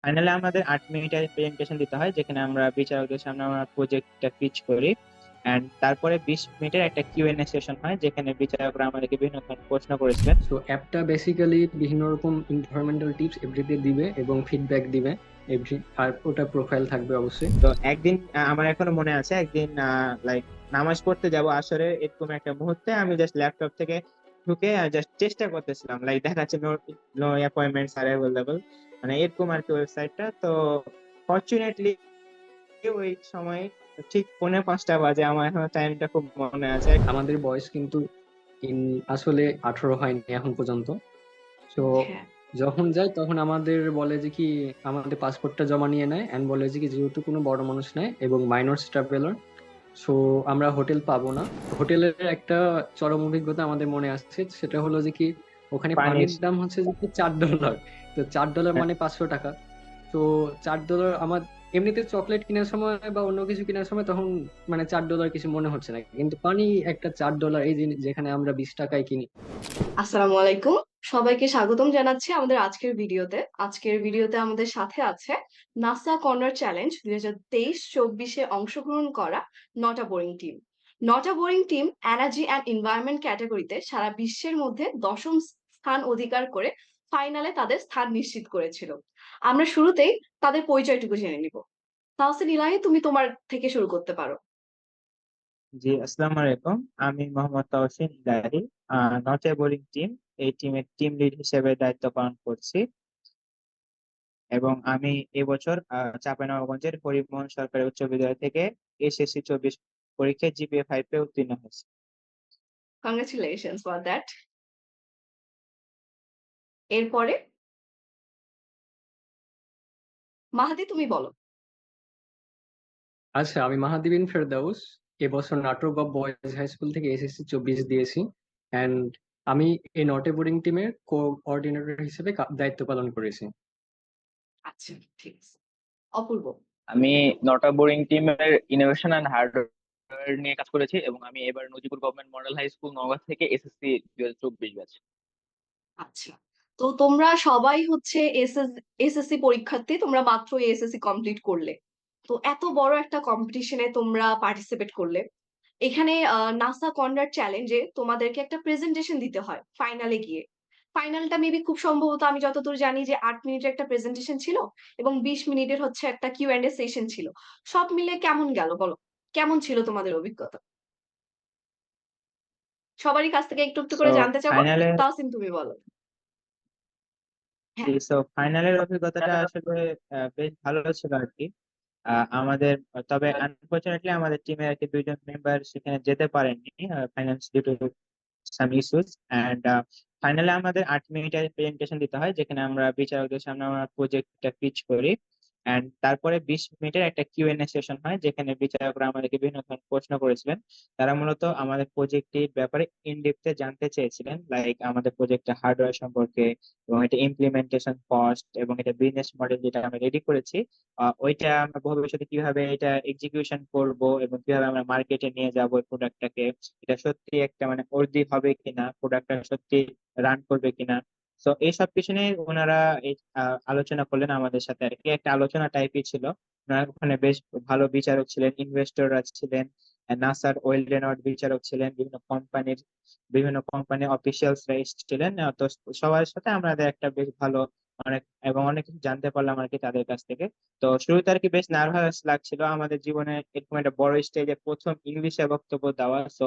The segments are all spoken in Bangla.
ফাইনালে আমাদের 8 মিনিটের প্রেজেন্টেশন দিতে হয়, যেখানে আমরা বিচারকদের সামনে আমরা প্রজেক্টটা পিচ করি। এন্ড তারপরে 20 মিনিটের একটা কিউএনএ সেশন হয়, যেখানে বিচারকরা আমাদেরকে বিভিন্ন ধরনের প্রশ্ন করেছিলেন। সো অ্যাপটা বেসিক্যালি বিভিন্ন রকম এনভায়রনমেন্টাল টিপস এভরিডে দিবে এবং ফিডব্যাক দিবে এভরি, আর ওটা প্রোফাইল থাকবে অবশ্যই। তো একদিন আমার এখনো মনে আছে, একদিন লাইক নামাজ পড়তে যাব আসরে, এরকম একটা মুহূর্তে আমি জাস্ট ল্যাপটপ থেকে ঢুকে জাস্ট চেষ্টা করতেছিলাম, লাইক দেখাচ্ছে no no appointments are available, মানে এরকম আর কি ওয়েবসাইটটা। তো ফরচুনেটলি ওই সময় ঠিক 4:45 বাজে, আমার এখনো টাইমটা খুব মনে আছে। আমাদের বয়স কিন্তু আসলে 18 হয়নি এখন পর্যন্ত। তো হ্যাঁ। যখন যাই তখন আমাদের বলে যে কি, আমাদের পাসপোর্টটা জমা নিয়ে নেয় এন্ড বলে যে কি যেহেতু কোনো বড় মানুষ নেই এবং মাইনর ট্রাভেলার, সো আমরা হোটেল পাবো না। হোটেলের একটা চরম অভিজ্ঞতা আমাদের মনে আসছে, সেটা হলো যে কি ওখানে পানির পানির। দাম হচ্ছে যে $4। তো $4 মানে 500 টাকা। তো $4 আমার এমনিতে চকলেট কেনার সময় বা অন্য কিছু কেনার সময় তখন মানে $4 কিছু মনে হচ্ছে না, কিন্তু পানি একটা $4, এই জিনিস যেখানে আমরা 20 টাকায় কিনি। আসসালামু আলাইকুম, সবাইকে স্বাগতম জানাচ্ছি আমাদের আজকের ভিডিওতে আমাদের সাথে আছে নাসা কর্নার চ্যালেঞ্জ 2023-24 অংশগ্রহণ করা নটা বোরিং টিম। নটা boring team energy and environment ক্যাটাগরিতে সারা বিশ্বের মধ্যে দশম স্থান অধিকার করে ফাইনালে তাদের স্থান নিশ্চিত করেছিল। আমরা শুরুতেই তাদের পরিচয়টুকু জেনে নিব। তাহসিন ইলাহি, তুমি তোমার থেকে শুরু করতে পারো। জি, আসসালামু আলাইকুম। আমি মোহাম্মদ তাওসিন ইলাহি, নটে বোলিং টিম, এই টিমের টিম লিড হিসেবে দায়িত্ব পালন করছি। এবং আমি এবছর চাঁপাইনবাবগঞ্জের হরিমোহন সরকারি উচ্চ বিদ্যালয় থেকে এসএসসি 24 পরীক্ষায় জিপিএ 5 পেয়ে উত্তীর্ণ হয়েছি। Congratulations for that. এরপরে মাহাদি, তুমি বলো। আচ্ছা, আমি মাহাদি বিন ফেরদাউস, এবছর Natore gov boys high school থেকে এসএসসি 24 দিয়েছি। অ্যান্ড আমি এই নটে বোর্ডিং টিমের কোঅর্ডিনেটর হিসেবে দায়িত্ব পালন করেছি। আচ্ছা, ঠিক আছে। অপূর্ব। আমি নটা বোরিং টিমের ইনোভেশন অ্যান্ড হার্ডওয়্যার নিয়ে কাজ করেছি এবং আমি এবার Najipur government model high school Naogaon থেকে এসএসসি 2024 ব্যাচ। আচ্ছা, তো তোমরা সবাই হচ্ছে এসএসসি পরীক্ষার্থী, তোমরা মাত্র এসএসসি কমপ্লিট করলে, তো এত বড় একটা কম্পিটিশনে তোমরা পার্টিসিপেট করলে। এখানে নাসা কর্নার চ্যালেঞ্জে তোমাদেরকে একটা প্রেজেন্টেশন দিতে হয় ফাইনালে গিয়ে। ফাইনালটা মেবি খুব সম্ভবত, আমি যতদূর জানি যে 8 মিনিটের একটা প্রেজেন্টেশন ছিল এবং 20 মিনিটের হচ্ছে একটা কিউ এন্ড এ সেশন ছিল। সব মিলে কেমন গেল বলো, কেমন ছিল তোমাদের অভিজ্ঞতা? সবারই কাছ থেকে একটু একটু সো করে জানতে চাবো। ফাইনালে তাহসিন, তুমি বলো। হ্যাঁ। সো ফাইনালের অভিজ্ঞতাটা আসলে বেশ ভালো ছিল আর কি। আমাদের, তবে আনফরচুনেটলি আমাদের টিমের আর কি 2 জন মেম্বার সেখানে যেতে পারেননি, finance due to some issues. And ফাইনালে আমাদের 8 মিনিটের প্রেজেন্টেশন দিতে হয়, যেখানে আমরা বিচারকদের সামনে আমরা প্রজেক্টটা পিচ করি। এন্ড তারপরে 20 মিনিটের একটা কিউএনএ সেশন হয়, যেখানে বিচারকরা আমাদেরকে বিভিন্ন ধরনের প্রশ্ন করেছিলেন। তারা মূলত আমাদের প্রজেক্টের ব্যাপারে ইন ডেপথে জানতে চেয়েছিলেন, লাইক আমাদের প্রজেক্টের হার্ডওয়্যার সম্পর্কে, এবং এটা ইমপ্লিমেন্টেশন কস্ট, এবং এটা বিজনেস মডেল যেটা আমরা রেডি করেছি, ওইটা আমরা ভবিষ্যতে কিভাবে এটা এক্সিকিউশন করব, এবং কিভাবে আমরা মার্কেটে নিয়ে যাব এই প্রোডাক্টটাকে, এটা সত্যি একটা মানে অর্দি হবে কিনা, প্রোডাক্টটা সত্যি রান করবে কিনা। তো এইসব কিছু নিয়ে ওনারা এই আলোচনা করলেন আমাদের সাথে আর কি, একটা আলোচনা টাইপই ছিল। ওনারা ওখানে বেশ ভালো বিচারক ছিলেন, ইনভেস্টররা ছিলেন, নাসার ওয়েল রেনড বিচারক ছিলেন, বিভিন্ন কোম্পানি অফিসিয়ালসরা এসেছিলেন। তো সবার সাথে আমাদের একটা বেশ ভালো অনেক এবং অনেক কিছু জানতে পারলাম আর কি তাদের কাছ থেকে। তো শুরুতে আর কি বেশ নার্ভাস লাগছিল, আমাদের জীবনে এরকম একটা বড় স্টেজে প্রথম ইংলিশে বক্তব্য দেওয়া। তো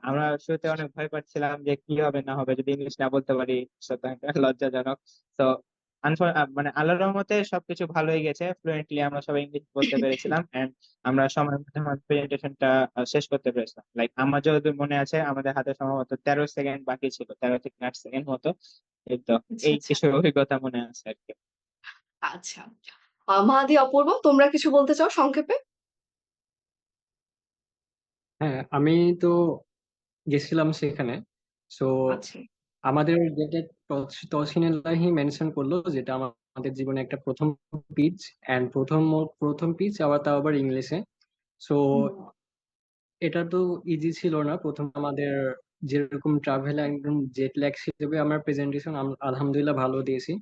আমরা শুরুতে অনেক ভয় পাচ্ছিলাম যে কি হবে না হবে যদি ইংলিশ না বলতে পারি, সেটা একটা লজ্জাজনক। তো মানে আল্লাহর রহমতে সবকিছু ভালোই গেছে, ফ্লুয়েন্টলি আমরা সবাই ইংলিশ বলতে পেরেছিলাম। এন্ড আমরা সময়ের মধ্যে আমাদের প্রেজেন্টেশনটা শেষ করতে পেরেছিলাম। লাইক আমার যতদূর মনে আছে, আমাদের হাতে সম্ভবত 13 সেকেন্ড বাকি ছিল, 13 থেকে 8 সেকেন্ড মতো। এই তো, আচ্ছা, এই আচ্ছা। কিছু অভিজ্ঞতা মনে আছে আর কি। আচ্ছা, মাহাদি, অপূর্ব, তোমরা কিছু বলতে চাও সংক্ষেপে? হ্যাঁ, আমি তো গেছিলাম সেখানে। সো আচ্ছা। আমাদের যেটা তহসিন এলাহি মেনশন করলো, যেটা আমাদের জীবনে একটা প্রথম পিচ, এন্ড প্রথম পিচ আবার তাও আবার ইংলিশে। সো হুম। এটা তো ইজি ছিল না। প্রথম আমাদের যেরকম ট্রাভেল একদম জেট ল্যাগ হিসেবে আমরা প্রেজেন্টেশন আলহামদুলিল্লাহ ভালো দিয়েছি।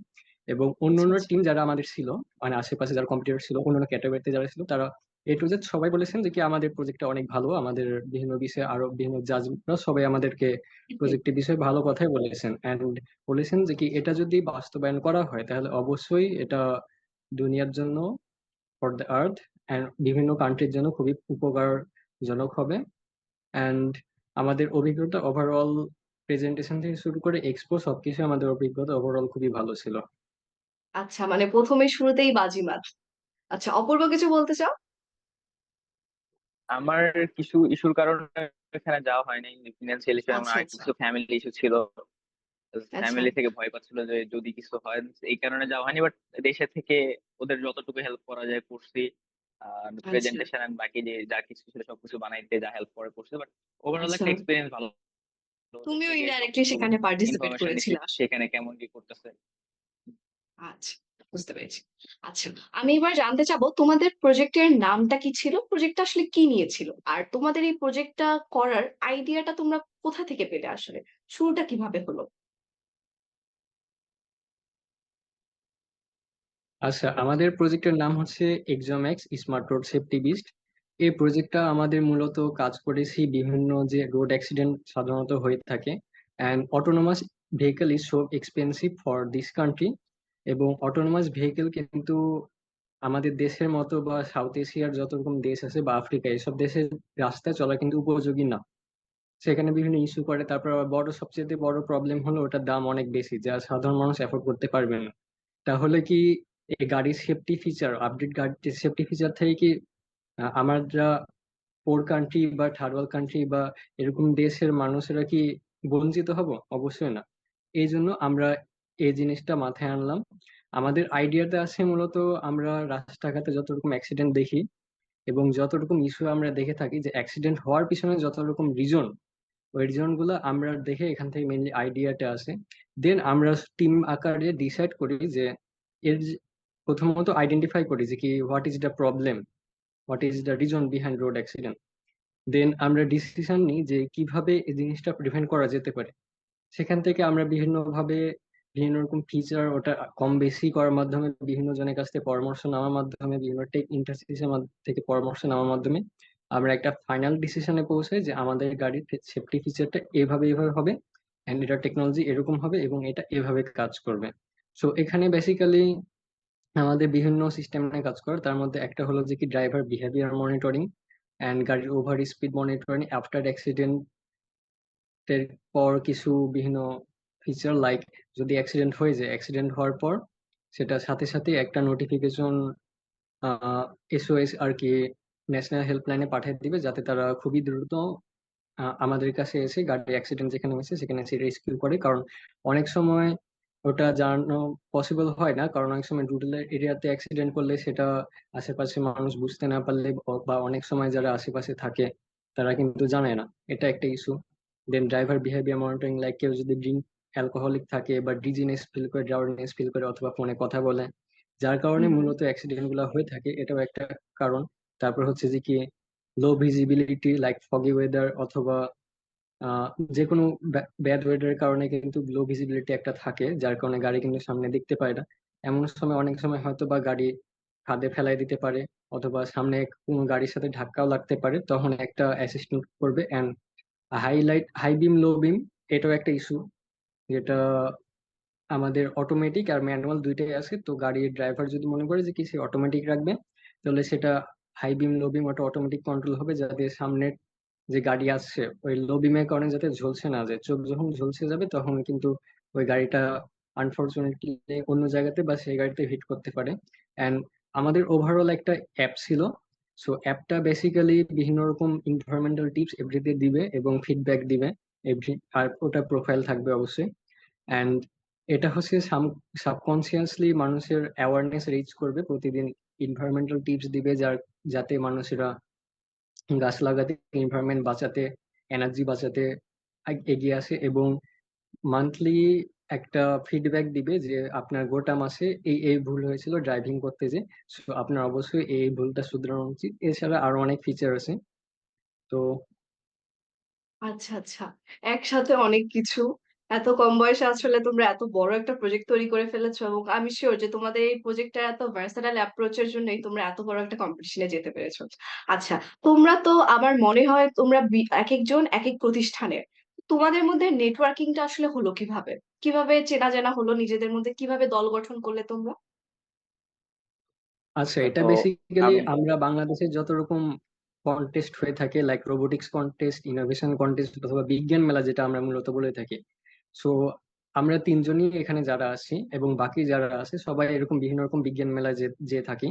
এবং আচ্ছা অন্যান্য আচ্ছা টিম যারা আমাদের ছিল, মানে আশেপাশে যারা কম্পিটিটর ছিল অন্যান্য ক্যাটাগরিতে যারা ছিল, তারা A to Z সবাই বলেছেন যে কি আমাদের প্রজেক্টটা অনেক ভালো, আমাদের বিভিন্ন বিষয়ে আরো বিভিন্ন জাজরা সবাই আমাদেরকে প্রজেক্টের বিষয়ে ভালো কথাই বলেছেন, এন্ড বলেছেন যে কি এটা যদি বাস্তবায়ন করা হয় তাহলে অবশ্যই এটা দুনিয়ার জন্য, ফর দ্য আর্থ অ্যান্ড বিভিন্ন কান্ট্রির জন্য খুবই উপকারজনক হবে। অ্যান্ড আমাদের অভিজ্ঞতা ওভারঅল, প্রেজেন্টেশন থেকে শুরু করে এক্সপো সবকিছু আমাদের অভিজ্ঞতা ওভারঅল খুবই ভালো ছিল। আচ্ছা, মানে প্রথমে শুরুতেই বাজিমাত। আচ্ছা, অপূর্ব কিছু বলতে চাও? আমার কিছু ইস্যুর কারণে এখানে যাওয়া হয়নি, ফিনান্সিয়াল ইস্যু এবং আচ্ছা আর আচ্ছা কিছু ফ্যামিলি ইস্যু ছিল। আচ্ছা ফ্যামিলি থেকে ভয় পাচ্ছিল যে যদি কিছু হয়, এই কারণে যাওয়া হয়নি। বাট দেশে থেকে ওদের যতটুকু হেল্প করা যায় করছি, আচ্ছা প্রেজেন্টেশন এন্ড বাকি যে যা কিছু ছিল সবকিছু বানাইতে যা হেল্প করে করছে। বাট ওভারঅল আচ্ছা, একটা এক্সপিরিয়েন্স ভালো, ওদের তুমিও থেকে ইনডাইরেক্টলি সবকিছু সেখানে পার্টিসিপেট ইনফরমেশন নিচ্ছি করেছিলে আসলে। সেখানে কেমন কি করতেছে। আচ্ছা, বুঝতে পেরেছি। আচ্ছা, আমি এবার জানতে চাবো তোমাদের প্রজেক্টের নামটা কি ছিল, প্রজেক্টটা আসলে কি নিয়েছিল, আর তোমাদের এই প্রজেক্টটা করার আইডিয়াটা তোমরা কোথা থেকে পেলে, আসলে শুরুটা কিভাবে হলো? আচ্ছা, আমাদের প্রজেক্টের নাম হচ্ছে এক্সাম্যাক্স স্মার্ট রোড সেফটি বিস্ট। এই প্রজেক্টটা আমাদের মূলত কাজ করেছি বিভিন্ন যে রোড অ্যাক্সিডেন্ট সাধারণত হয়ে থাকে, and autonomous vehicle is so expensive for this country. এবং অটোনোমাস ভেহিকল কিন্তু আমাদের দেশের মতো বা সাউথ এশিয়ার যত রকম দেশ আছে বা আফ্রিকা, এসব দেশের রাস্তায় চলা কিন্তু উপযোগী না। সেখানে বিভিন্ন ইস্যু করে, তারপর আবার সবচেয়ে বড় প্রবলেম হলো ওটার দাম অনেক বেশি, যা সাধারণ মানুষ অ্যাফোর্ড করতে পারবে না। তাহলে কি এই গাড়ির সেফটি ফিচার, আপডেট গাড়ির সেফটি ফিচার থেকে কি আমরা পোর কান্ট্রি বা থার্ড ওয়ার্ল্ড কান্ট্রি বা এরকম দেশের মানুষেরা কি বঞ্চিত হব? অবশ্যই না। এই জন্য আমরা এই জিনিসটা মাথায় আনলাম। আমাদের আইডিয়াতে আছে মূলত আমরা রাস্তাঘাটে যত রকম অ্যাক্সিডেন্ট দেখি এবং যত রকম ইস্যু আমরা দেখে থাকি, যে অ্যাক্সিডেন্ট হওয়ার পিছনে যত রকম রিজন, ওই রিজন গুলো আমরা দেখে এখান থেকে মেনলি আইডিয়াটা আসে। দেন আমরা টিম আকারে ডিসাইড করি যে এর প্রথমত আইডেন্টিফাই করি যে কি what is the problem, what is the reason behind road accident. Then আমরা ডিসিশন নিই যে কিভাবে এই জিনিসটা প্রিভেন্ট করা যেতে পারে। সেখান থেকে আমরা বিভিন্নভাবে বিভিন্ন রকম ফিচার ওটা কম বেশি করার মাধ্যমে, বিভিন্ন জনের কাছ থেকে পরামর্শ নেওয়ার মাধ্যমে, বিভিন্ন টেক ইন্ডাস্ট্রিজের থেকে পরামর্শ নেওয়ার মাধ্যমে আমরা একটা ফাইনাল ডিসিশনে পৌঁছাই যে আমাদের গাড়ির সেফটি ফিচারটা এভাবে এভাবে হবে, অ্যান্ড এটা টেকনোলজি এরকম হবে এবং এটা এভাবে কাজ করবে। সো এখানে বেসিক্যালি আমাদের বিভিন্ন সিস্টেম নিয়ে কাজ করে, তার মধ্যে একটা হলো যে কি ড্রাইভার বিহেভিয়ার মনিটরিং অ্যান্ড গাড়ির over speed monitoring after accident এর পর, কিছু বিভিন্ন ফিচার লাইক যদি অ্যাক্সিডেন্ট হয়ে যায়, অ্যাক্সিডেন্ট হওয়ার পর সেটা সাথে সাথে একটা নোটিফিকেশন SOS আর কি ন্যাশনাল হেল্পলাইনে পাঠিয়ে দিবে, যাতে তারা খুবই দ্রুত আমাদের কাছে এসে গাড়ি অ্যাক্সিডেন্ট যেখানে হয়েছে সেখানে এসে রেস্কিউ করে। কারণ অনেক সময় ওটা জানানো পসিবল হয় না, কারণ অনেক সময় রুরাল এরিয়াতে অ্যাক্সিডেন্ট করলে সেটা আশেপাশে মানুষ বুঝতে না পারলে বা অনেক সময় যারা আশেপাশে থাকে তারা কিন্তু জানে না, এটা একটা ইস্যু। দেন ড্রাইভার বিহেভিয়ার মনিটরিং, লাইক কেউ যদি ড্রিঙ্ক অ্যালকোহলিক থাকে বা ডিজিনেস ফিল করে, ড্রাউজিনেস ফিল করে, অথবা ফোনে কথা বলে, যার কারণে হুম মূলত অ্যাক্সিডেন্ট গুলো হয়ে থাকে, এটাও একটা কারণ। তারপর হচ্ছে যে কি লো ভিজিবিলিটি লাইক ফগি ওয়েদার, অথবা আহ যে কোনো ব্যাড ওয়েদারের কারণে কিন্তু লো ভিজিবিলিটি একটা থাকে, যার কারণে গাড়ি কিন্তু সামনে দেখতে পায় না। এমন সময় অনেক সময় হয়তো বা গাড়ি খাদে ফেলাই দিতে পারে, অথবা সামনে কোনো গাড়ির সাথে ধাক্কাও লাগতে পারে, তখন একটা অ্যাসিস্ট্যান্ট করবে। অ্যান্ড হাইলাইট, হাই বিম, লো বিম, এটাও একটা ইস্যু, যেটা আমাদের অটোমেটিক আর ম্যানুয়াল দুইটাই আছে। তো গাড়ির ড্রাইভার যদি মনে করে যে কি সে অটোমেটিক রাখবে, তাহলে সেটা হাই বিম লো বিম ওটা অটোমেটিক কন্ট্রোল হবে, যাতে সামনের যে গাড়ি আসছে ওই লো বিমের কারণে যাতে ঝলসে না যায়। চোখ যখন ঝলসে যাবে তখন কিন্তু ওই গাড়িটা আনফরচুনেটলি অন্য জায়গাতে বা সেই গাড়িতে হিট করতে পারে। অ্যান্ড আমাদের ওভারঅল একটা অ্যাপ ছিল। সো অ্যাপটা বেসিক্যালি বিভিন্ন রকম ইনভারমেন্টাল টিপস এভরিডে দিবে এবং ফিডব্যাক দিবে এভরি, আর ওটা প্রোফাইল থাকবে অবশ্যই। অ্যান্ড এটা হচ্ছে সাবকনসিয়াসলি মানুষের অ্যাওয়ারনেস রিচ করবে প্রতিদিন, এনভায়রনমেন্টাল টিপস দিবে যাতে মানুষেরা গাছ লাগাতে, এনভায়রনমেন্ট বাঁচাতে, এনার্জি বাঁচাতে এগিয়ে আসে। এবং মান্থলি একটা ফিডব্যাক দিবে যে আপনার গোটা মাসে এই এই ভুল হয়েছিল ড্রাইভিং করতে, যে সো আপনার অবশ্যই এই ভুলটা শুধরানো উচিত। এছাড়া আরো অনেক ফিচার আছে। তো আচ্ছা আচ্ছা, একসাথে অনেক কিছু। এত কম বয়সে আসলে তোমরা এত বড় একটা প্রজেক্ট তৈরি করে ফেলেছো, এবং আমি শিওর যে তোমাদের এই প্রজেক্টটা এত ভার্সেটাইল অ্যাপ্রোচের জন্যই তোমরা এত বড় একটা কম্পিটিশনে যেতে পেরেছো। আচ্ছা, তোমরা তো আমার মনে হয় তোমরা এক একজন এক এক প্রতিষ্ঠানের, তোমাদের মধ্যে নেটওয়ার্কিংটা আসলে হলো কিভাবে? কিভাবে চেনা জানা হলো নিজেদের মধ্যে? কিভাবে দল গঠন করলে তোমরা? আচ্ছা, এটা তো বেসিক্যালি আমি আমরা বাংলাদেশে যত রকম কন্টেস্ট হয়ে থাকে, like robotics contest, innovation contest অথবা বিজ্ঞান মেলা যেটা আমরা মূলত বলে থাকি, সো আমরা তিনজনই এখানে যারা আছি এবং বাকি যারা আছে সবাই এরকম বিভিন্ন রকম বিজ্ঞান মেলা যে যে থাকি।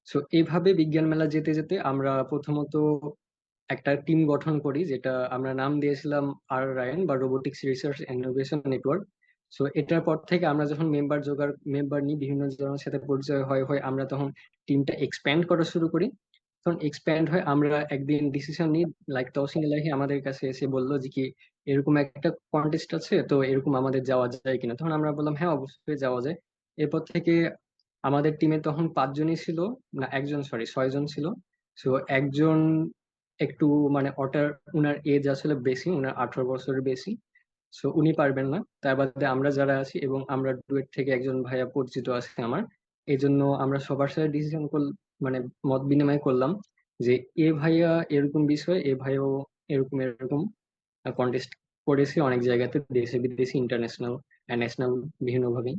সো এইভাবে বিজ্ঞান মেলা যেতে যেতে আমরা প্রথমত একটা টিম গঠন করি, যেটা আমরা নাম দিয়েছিলাম আর রায়ন বা robotics research innovation network. So এটার পর থেকে আমরা যখন মেম্বার নিই, বিভিন্ন জনের সাথে পরিচয় হয় হয় আমরা তখন টিমটা এক্সপ্যান্ড করা শুরু করি। তখন এক্সপ্যান্ড হয়, আমরা একদিন ডিসিশন নিই, লাইক তহসিন এলাহি আমাদের কাছে এসে বললো যে কি এরকম একটা কন্টেস্ট আছে, তো এরকম আমাদের যাওয়া যায় কিনা। তখন আমরা বললাম হ্যাঁ অবশ্যই যাওয়া যায়। এরপর থেকে আমাদের টিমে তখন পাঁচজনই ছিল, না একজন, সরি 6 জন ছিল। সো একজন একটু মানে উনার এজ আসলে বেশি, উনার 18 বছরের বেশি। সো উনি পারবেন না। তার বাদে আমরা যারা আছি এবং আমরা ডুয়েট থেকে একজন ভাইয়া পরিচিত আছে আমার, এই জন্য আমরা সবার সাথে ডিসিশন মানে মত বিনিময় করলাম যে এ ভাইয়া এরকম বিষয়, এ ভাইয়াও এরকম এরকম কন্টেস্ট করেছে অনেক জায়গাতে, দেশে বিদেশে, ইন্টারন্যাশনাল ন্যাশনাল বিভিন্ন ভাবে।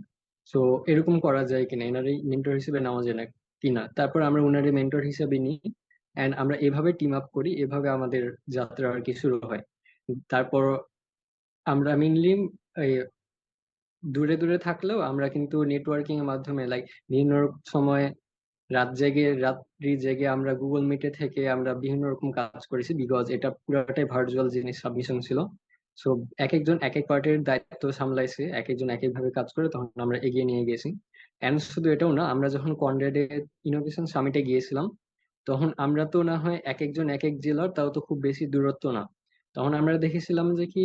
সো এরকম করা যায় কিনা, এনারই মেন্টর হিসেবে নেওয়া যায় না কিনা। তারপর আমরা ওনারে মেন্টর হিসেবে নিই অ্যান্ড আমরা এভাবে টিম আপ করি, এভাবে আমাদের যাত্রা আর কি শুরু হয়। তারপর আমরা মেইনলি দূরে দূরে থাকলেও আমরা কিন্তু নেটওয়ার্কিং এর মাধ্যমে, লাইক বিভিন্ন সময় রাত্রি জেগে আমরা গুগল মিটে থেকে আমরা বিভিন্ন রকম কাজ করেছি, বিকজ এটা পুরোটাই ভার্চুয়াল জিনিস, সাবমিশন ছিল। সো এক একজন এক এক পার্টের দায়িত্ব সামলাইছে, এক একজন এক এক ভাবে কাজ করে, তখন আমরা এগিয়ে নিয়ে গেছি। এন্ড শুধু এটাও না, আমরা যখন কনরেডে ইনোভেশন সামিটে গিয়েছিলাম, তখন আমরা তো না হয় এক একজন এক এক জেলার, তাও তো খুব বেশি দূরত্ব না। তখন আমরা দেখেছিলাম যে কি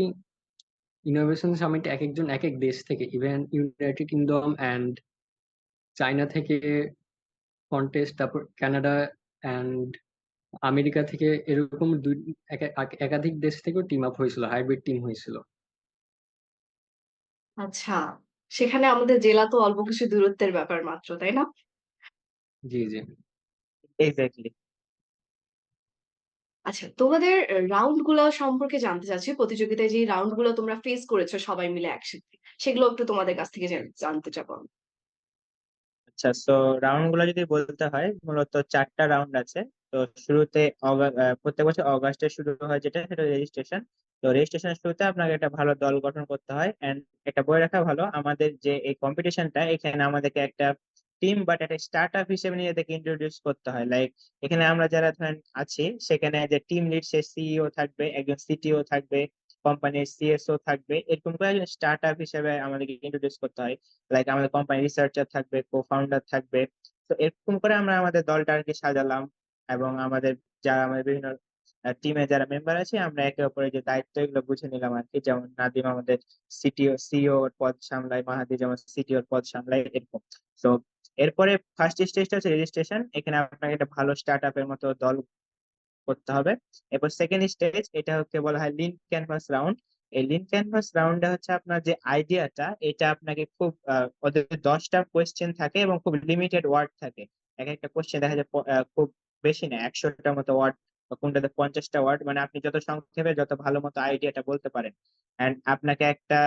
ইনোভেশন সামিট এক একজন এক এক দেশ থেকে, even United kingdom and China থেকে কন্টেস্ট, তারপর কানাডা অ্যান্ড আমেরিকা থেকে, এরকম একাধিক দেশ থেকেও টিম আপ হয়েছিল, হাইব্রিড টিম হয়েছিল। আচ্ছা, সেখানে আমাদের জেলা তো অল্প কিছু দূরত্বের ব্যাপার মাত্র, তাই না? জি জি। এক্স্যাক্টলি। আচ্ছা, তোমাদের রাউন্ড গুলো সম্পর্কে জানতে চাচ্ছি। প্রতিযোগিতায় যে রাউন্ড গুলো তোমরা ফেস করেছো সবাই মিলে একসাথে, সেগুলো একটু তোমাদের কাছ থেকে জানতে চাবো আমি। আচ্ছা, তো রাউন্ড গুলো যদি বলতে হয়, মূলত 4টা রাউন্ড আছে। তো শুরুতে প্রত্যেক বছর অগাস্টে শুরু হয়, যেটা সেটা রেজিস্ট্রেশন। তো রেজিস্ট্রেশনের শুরুতে আপনাকে একটা ভালো দল গঠন করতে হয়, এন্ড এটা বলে রাখা ভালো, আমাদের যে এই কম্পিটিশনটা, এখানে আমাদেরকে একটা টিম বাট একটা স্টার্ট আপ হিসেবে নিজেদেরকে ইন্ট্রোডিউস করতে হয়। লাইক এখানে আমরা যারা ধরেন আছি, সেখানে যে টিম লিড, সে সিইও থাকবে, একজন সিটিও থাকবে, কোম্পানির সিএসও থাকবে, এরকম করে স্টার্ট আপ হিসেবে আমাদেরকে ইন্ট্রোডিউস করতে হয়। লাইক আমাদের কোম্পানি রিসার্চার থাকবে, কো ফাউন্ডার থাকবে। তো এরকম করে আমরা আমাদের দলটা আর কি সাজালাম, এবং আমাদের যারা আমাদের বিভিন্ন টিমে যারা মেম্বার আছে, আমরা একে অপরের যে দায়িত্ব এগুলো বুঝে নিলাম আর কি। যেমন নাদিম আমাদের সিইও এর পদ সামলায়, মাহাদি যেমন সিটিও এর পদ সামলায়, এরকম। তো এরপরে ফার্স্ট স্টেজটা হচ্ছে রেজিস্ট্রেশন। এখানে আপনাকে একটা ভালো স্টার্ট আপের মতো দল করতে হবে। এরপর সেকেন্ড স্টেজ, এটা হচ্ছে বলা হয় লিন ক্যানভাস রাউন্ড। এই লিন ক্যানভাস রাউন্ডে হচ্ছে আপনার যে আইডিয়াটা, এটা আপনাকে খুব ওদের 10টা কোয়েশ্চেন থাকে এবং খুব লিমিটেড ওয়ার্ড থাকে। এক একটা কোয়েশ্চেন দেখা যায় খুব বেশি না, 100টার মতো ওয়ার্ড, বা কোনটাতে 50টা ওয়ার্ড। মানে আপনি যত সংক্ষেপে যত ভালো মতো আইডিয়াটা বলতে পারেন। এন্ড আপনাকে একটা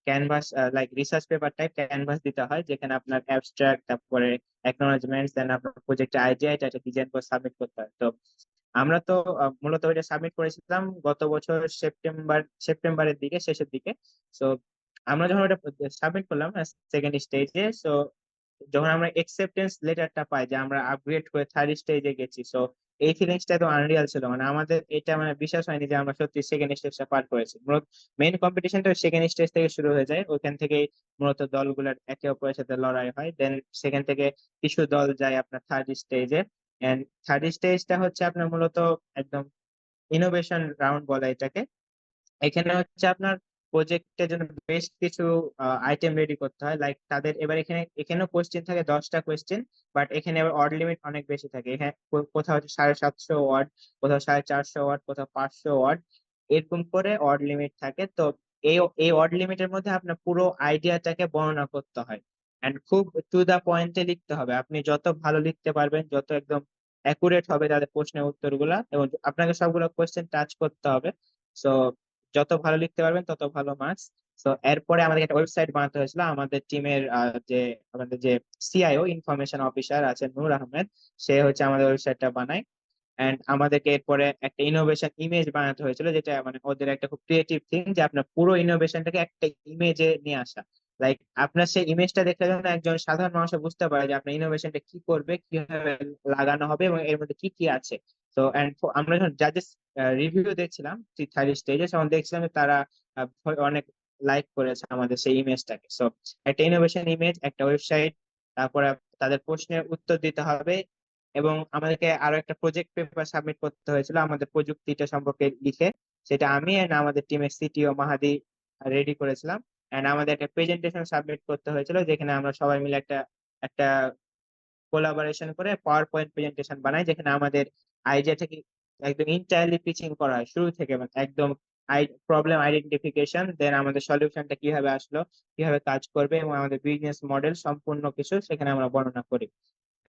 canvas, like research paper type canvas দিতে হয়, যেখানে আপনার অ্যাবস্ট্রাক্ট, তারপরে অ্যাকনোলেজমেন্টস, দেন আপনার প্রজেক্ট আইডিয়া, এটা একটা ডিজাইন করে সাবমিট করতে হয়। তো আমরা তো মূলত এটা সাবমিট করেছিলাম গত বছর সেপ্টেম্বরের দিকে, শেষের দিকে। তো আমরা যখন এটা সাবমিট করলাম সেকেন্ড স্টেজে, তো যখন আমরা একসেপ্টেন্স লেটারটা পাই যে আমরা আপগ্রেড করে থার্ড স্টেজে গেছি, তো এই ফিলিংসটা তো আনরিয়াল ছিল। মানে আমাদের এটা মানে বিশ্বাস হয়নি যে আমরা সত্যি সেকেন্ড স্টেজটা পার করেছি। মূলত মেইন কম্পিটিশনটা সেকেন্ড স্টেজ থেকে শুরু হয়ে যায়, ওখান থেকে মূলত দলগুলোর একে অপরের সাথে লড়াই হয়। দেন সেখান থেকে কিছু দল যায় আপনার থার্ড স্টেজে। এন্ড থার্ড স্টেজটা হচ্ছে আপনার মূলত একদম ইনোভেশন রাউন্ড বলে এটাকে। এখানে হচ্ছে আপনার প্রজেক্টের জন্য বেশ কিছু আইটেম রেডি করতে হয়। লাইক তাদের এবার এখানেও কোশ্চেন থাকে 10টা কোশ্চেন, বাট এখানে আবার ওয়ার্ড লিমিট অনেক বেশি থাকে। এখানে কোথাও হচ্ছে 750 ওয়ার্ড, কোথাও 450 ওয়ার্ড, কোথাও 500 ওয়ার্ড, এরকম করে ওয়ার্ড লিমিট থাকে। তো এই এই ওয়ার্ড লিমিটের মধ্যে আপনার পুরো আইডিয়াটাকে বর্ণনা করতে হয়, এন্ড খুব টু দা পয়েন্টে লিখতে হবে। আপনি যত ভালো লিখতে পারবেন, যত একদম অ্যাকুরেট হবে তাদের প্রশ্নের উত্তরগুলা, এবং আপনাকে সবগুলো কোশ্চেন টাচ করতে হবে। সো যত ভালো লিখতে পারবেন তত ভালো মার্কস। তো এরপরে আমাদের একটা ওয়েবসাইট বানাতে হয়েছিল। আমাদের টিমের আমাদের যে সিআইও ইনফরমেশন অফিসার আছে নূর আহমেদ, সে হচ্ছে আমাদের ওয়েবসাইটটা বানায়। এন্ড আমাদেরকে এরপরে একটা ইনোভেশন ইমেজ বানাতে হয়েছিল, যেটা মানে ওদের একটা খুব ক্রিয়েটিভ থিং, যে আপনার পুরো ইনোভেশনটাকে একটা ইমেজে নিয়ে আসা। লাইক আপনার সেই ইমেজটা দেখলে যেন একজন সাধারণ মানুষ বুঝতে পারে যে আপনার ইনোভেশনটা কি করবে, কিভাবে লাগানো হবে, এবং এর মধ্যে কি কি আছে। তো এন্ড আমরা যখন জাজেস রিভিউ দেখছিলাম থার্ড স্টেজে, তখন দেখছিলাম যে তারা অনেক লাইক করেছে আমাদের সেই ইমেজটাকে। সো একটা ইনোভেশন ইমেজ, একটা ওয়েবসাইট, তারপরে তাদের প্রশ্নের উত্তর দিতে হবে, এবং আমাদেরকে আরো একটা প্রজেক্ট পেপার সাবমিট করতে হয়েছিল আমাদের প্রযুক্তিটা সম্পর্কে লিখে। সেটা আমি এন্ড আমাদের টিমের সিটিও মাহাদি রেডি করেছিলাম। এন্ড আমাদের একটা প্রেজেন্টেশন সাবমিট করতে হয়েছিল, যেখানে আমরা সবাই মিলে একটা একটা কোলাবোরেশন করে পাওয়ার পয়েন্ট প্রেজেন্টেশন বানাই, যেখানে আমাদের আইডিয়া থেকে একদম ইন্টায়ারলি পিচিং করা হয় শুরু থেকে, মানে একদম প্রবলেম আইডেন্টিফিকেশন, দেন আমাদের সলিউশনটা কিভাবে আসলো, কিভাবে কাজ করবে, এবং আমাদের বিজনেস মডেল সম্পূর্ণ কিছু সেখানে আমরা বর্ণনা করি।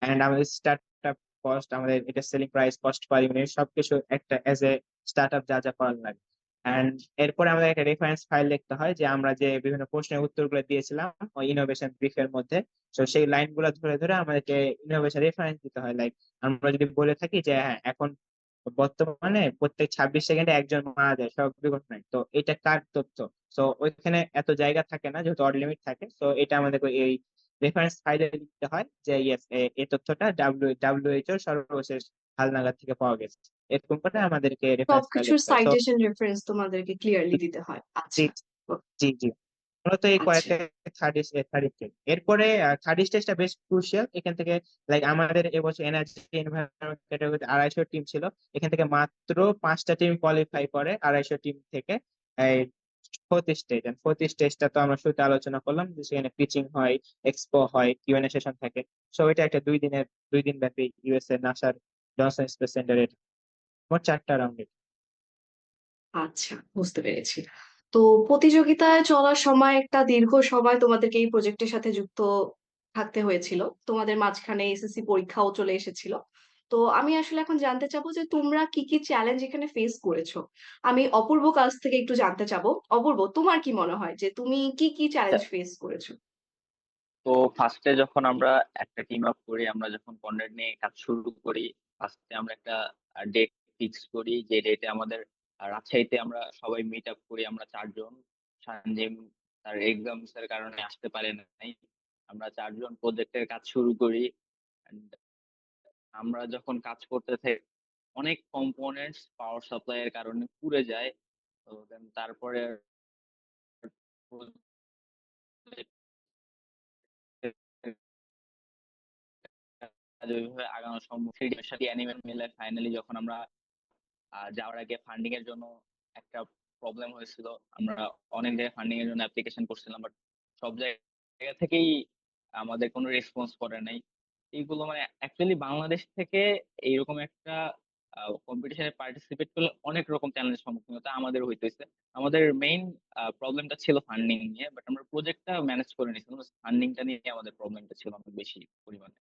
এন্ড আমাদের স্টার্টআপ কস্ট, আমাদের এটা selling price, cost per unit, সবকিছু একটা এজ এ স্টার্টআপ যা যা করার লাগে। এন্ড এরপরে আমাদের একটা রেফারেন্স ফাইল লিখতে হয়, যে আমরা যে বিভিন্ন প্রশ্নের উত্তরগুলো দিয়েছিলাম ওই ইনোভেশন ব্রিফের মধ্যে। তো সেই লাইনগুলো ধরে ধরে আমাদেরকে ইনোভেশন রেফারেন্স দিতে হয়। লাইক আমরা যদি বলে থাকি যে হ্যাঁ, এখন বর্তমানে প্রত্যেক 26 সেকেন্ডে একজন মারা যায় সড়ক দুর্ঘটনায়, তো এটা কার তথ্য? তো ওইখানে এত জায়গা থাকে না, যেহেতু অড লিমিট থাকে, তো এটা আমাদের এই রেফারেন্স ফাইলে লিখতে হয় যে ইয়েস, এই তথ্যটা ডাব্লিউএইচও সর্বশেষ হালনাগাদ থেকে পাওয়া গেছে। এরকম করে আমাদেরকে রেফারেন্স ফাইল সবকিছুর লিখতে হয়। তো সাইটেশন রেফারেন্স তোমাদেরকে ক্লিয়ারলি দিতে হয়। জি আচ্ছা। জি জি, মূলত এই আচ্ছা। কয়েকটা থার্ড থার্ড স্টেজ। এরপরে থার্ড স্টেজটা বেশ ক্রুশিয়াল। এখান থেকে লাইক আমাদের এবছর এনার্জি এনভায়রনমেন্ট ক্যাটাগরিতে 250 টিম ছিল। এখান থেকে মাত্র 5টা টিম কোয়ালিফাই করে 250 টিম থেকে। এই ফোর্থ স্টেজ, ফোর্থ স্টেজটা তো আমরা শুরুতে আলোচনা করলাম, যে সেখানে পিচিং হয়, এক্সপো হয়, কিউএনএ সেশন থাকে। সো এটা একটা 2 দিন ব্যাপী ইউএসএ নাসার জনসন স্পেস সেন্টারের মোট 4টা রাউন্ড। আচ্ছা, বুঝতে পেরেছি। তো প্রতিযোগিতায় চলার সময় একটা দীর্ঘ সময় তোমাদেরকে এই প্রজেক্টের সাথে যুক্ত থাকতে হয়েছিল। তোমাদের মাঝখানে এসএসসি পরীক্ষাও চলে এসেছিল। তো আমি আসলে এখন জানতে চাবো যে তোমরা কি কি চ্যালেঞ্জ এখানে ফেস করেছো? আমি অপূর্ব কাছ থেকে একটু জানতে চাবো। অপূর্ব, তোমার কি মনে হয় যে তুমি কি কি চ্যালেঞ্জ ফেস করেছো? তো ফার্স্টে যখন আমরা একটা টিম আপ করি, আমরা যখন কন্টেন্ট নিয়ে কাজ শুরু করি, ফার্স্টে আমরা একটা ডেট ফিক্স করি, যে ডেটে আমাদের রাজশাহীতে আমরা সবাই মিট আপ করি। আমরা 4 জন, সানজিম তার এক্সামস এর কারণে আসতে পারে নাই। আমরা 4 জন প্রজেক্টের কাজ শুরু করি। And আমরা যখন কাজ করতে থাকি, অনেক কম্পোনেন্টস পাওয়ার সাপ্লাই এর কারণে পুড়ে যায়। তো দেন তারপরে ওইভাবে আগানো সম্ভব। 3D এর সাথে অ্যানিমেট মিলে ফাইনালি যখন আমরা যাওয়ার আগে ফান্ডিং এর জন্য একটা প্রবলেম হয়েছিল। আমরা অনেক জায়গায় ফান্ডিং এর জন্য অ্যাপ্লিকেশন করছিলাম, বাট সব জায়গা থেকেই আমাদের কোনো রেসপন্স করে নাই। এইগুলো মানে অ্যাকচুয়ালি বাংলাদেশ থেকে এইরকম একটা কম্পিটিশনে পার্টিসিপেট করলে অনেক রকম চ্যালেঞ্জের সম্মুখীন হতে আমাদের হইতেছে। আমাদের মেইন প্রবলেমটা ছিল ফান্ডিং নিয়ে, বাট আমরা প্রজেক্টটা ম্যানেজ করে নিয়েছিলাম। ফান্ডিংটা নিয়ে আমাদের প্রবলেমটা ছিল অনেক বেশি পরিমাণে।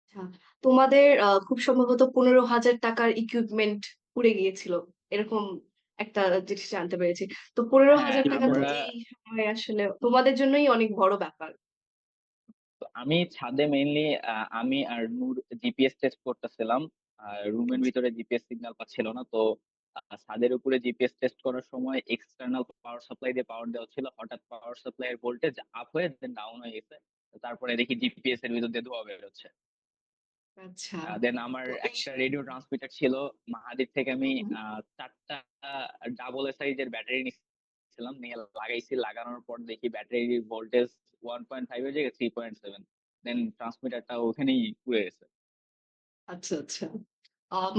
আচ্ছা, তোমাদের খুব সম্ভবত 15,000 টাকার ইকুইপমেন্ট পুড়ে গিয়েছিল, এরকম একটা জিনিস জানতে পেরেছি। তো পনেরো হ্যাঁ, হাজার টাকা তো আমরা এই সময় আসলে তোমাদের জন্যই অনেক বড় ব্যাপার। তো আমি ছাদে মেইনলি আমি আর নূর জিপিএস টেস্ট করতেছিলাম। রুমের আচ্ছা। ভিতরে জিপিএস সিগন্যাল পাচ্ছিল না, তো ছাদের উপরে জিপিএস টেস্ট করার সময় এক্সটার্নাল পাওয়ার সাপ্লাই দিয়ে পাওয়ার দেওয়া ছিল। হঠাৎ পাওয়ার সাপ্লাই এর ভোল্টেজ আপ হয়ে দেন ডাউন হয়ে গেছে। তো তারপরে দেখি জিপিএস এর ভিতর দিয়ে ধোঁয়া বের হচ্ছে। আচ্ছা। দেন আমার তো এই একটা রেডিও ট্রান্সমিটার ছিল, মাহাদির থেকে আমি হুম, 4টা ডাবল সাইজের ব্যাটারি নিয়েছিলাম, নিয়ে লাগাইছি। লাগানোর পর দেখি ব্যাটারির ভোল্টেজ 1.5 এর জায়গায় 3.7। দেন ট্রান্সমিটারটা ওখানেই পুড়ে গেছে। আচ্ছা আচ্ছা।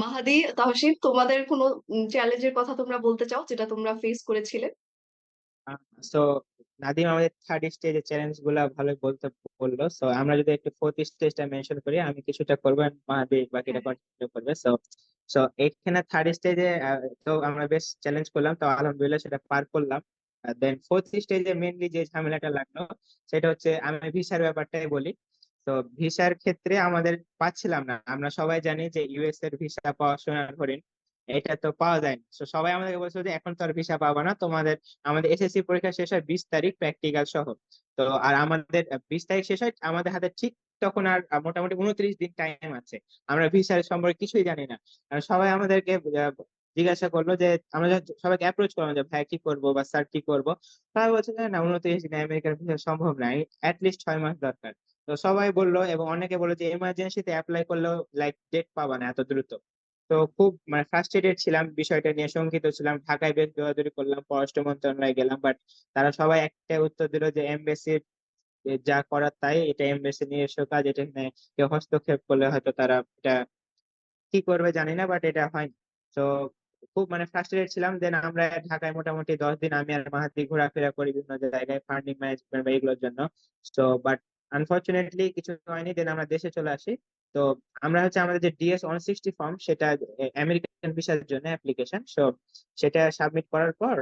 মাহাদি, তাহসিন, তোমাদের কোনো চ্যালেঞ্জের কথা তোমরা বলতে চাও যেটা তোমরা ফেস করেছিলে? সো নাদিম আমাদের থার্ড স্টেজের চ্যালেঞ্জ গুলা ভালো বলতে বললো। সো আমরা যদি একটু ফোর্থ স্টেজটা মেনশন করি, আমি কিছুটা করবো and মাহাদি বাকিটা হ্যাঁ। কন্টিনিউ করবে। সো সো এখানে থার্ড স্টেজে তো আমরা বেশ চ্যালেঞ্জ করলাম, তো আলহামদুলিল্লাহ সেটা পার করলাম। দেন ফোর্থ স্টেজে মেনলি যে ঝামেলাটা লাগলো সেটা হচ্ছে, আমি ভিসার ব্যাপারটাই বলি। তো ভিসার ক্ষেত্রে আমাদের পাচ্ছিলাম না। আমরা সবাই জানি যে ইউএস এর ভিসা পাওয়া সোনার হরিণ, এটা তো পাওয়া যায় না। তো সবাই আমাদেরকে বলছে যে এখন তো আর ভিসা পাবা না, তোমাদের আমাদের এসএসসি পরীক্ষা শেষ হয় 20 তারিখ প্র্যাকটিক্যাল সহ। তো আর আমাদের 20 তারিখ শেষ হয়, আমাদের হাতে ঠিক তখন আর মোটামুটি 29 দিন টাইম আছে। আমরা ভিসার সম্পর্কে কিছুই জানি না। আর সবাই আমাদেরকে জিজ্ঞাসা করলো যে, আমরা যখন সবাইকে অ্যাপ্রোচ করলাম যে ভাই কি করবো বা স্যার কি করবো, সবাই বলছে যে না, 29 দিনে আমেরিকার ভিসা সম্ভব না, অ্যাটলিস্ট 6 মাস দরকার। তো সবাই বললো, এবং অনেকে বললো যে এমার্জেন্সিতে অ্যাপ্লাই করলেও লাইক ডেট পাবা না এত দ্রুত। তো খুব মানে ফ্রাস্ট্রেটেড ছিলাম, বিষয়টা নিয়ে শঙ্কিত ছিলাম। ঢাকায় বেশ দৌড়াদৌড়ি করলাম, পররাষ্ট্র মন্ত্রণালয়ে গেলাম, বাট তারা সবাই একটা উত্তর দিল যে এমবেসির যা করার তাই, এটা এমবেসি নিজস্ব কাজ, এটা এখানে কেউ হস্তক্ষেপ করলে হয়তো তারা এটা কি করবে জানি না, বাট এটা হয়নি। তো খুব মানে ফ্রাস্ট্রেটেড ছিলাম। দেন আমরা ঢাকায় মোটামুটি 10 দিন আমি আর মাহাতি ঘোরাফেরা করি বিভিন্ন জায়গায় ফান্ডিং ম্যানেজমেন্ট বা এগুলোর জন্য। তো বাট আনফরচুনেটলি কিছু হয়নি। দেন আমরা দেশে চলে আসি। তো আমরা হচ্ছে আমাদের যে DS-160 ফর্ম, সেটা আমেরিকান ভিসার জন্য অ্যাপ্লিকেশন, সো সেটা সাবমিট করার পর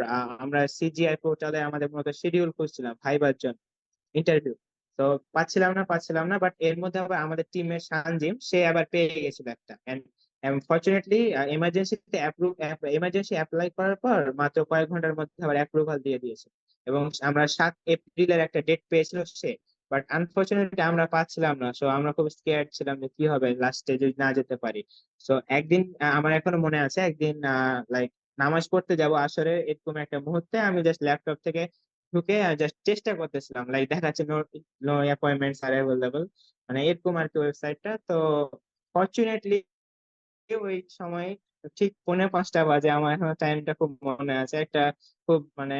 আমরা সিজিআই পোর্টালে আমাদের মতো শিডিউল খুঁজছিলাম ভাইবার জন্য, ইন্টারভিউ। তো পাচ্ছিলাম না, বাট এর মধ্যে আবার আমাদের টিমের সানজিম সে আবার পেয়ে গেছিল একটা। ফরচুনেটলি এমার্জেন্সি অ্যাপ্লাই করার পর মাত্র কয়েক ঘন্টার মধ্যে আবার অ্যাপ্রুভাল দিয়ে দিয়েছে। এবং আমরা 7 এপ্রিলের একটা ডেট পেয়েছিল সে। বাট আনফরচুনেটলি আমরা পাচ্ছিলাম না। সো আমরা খুব স্কেয়ার্ড ছিলাম যে কি হবে লাস্টে যদি না যেতে পারি। সো একদিন আমার এখনো মনে আছে, একদিন লাইক নামাজ পড়তে যাব আসরে, এরকম একটা মুহূর্তে আমি জাস্ট ল্যাপটপ থেকে ঢুকে জাস্ট চেষ্টা করতেছিলাম, লাইক দেখাচ্ছে no no appointments are available, মানে এরকম আর কি ওয়েবসাইটটা। তো ফরচুনেটলি ওই সময় ঠিক 4:45 বাজে, আমার এখনো টাইমটা খুব মনে আছে, একটা খুব মানে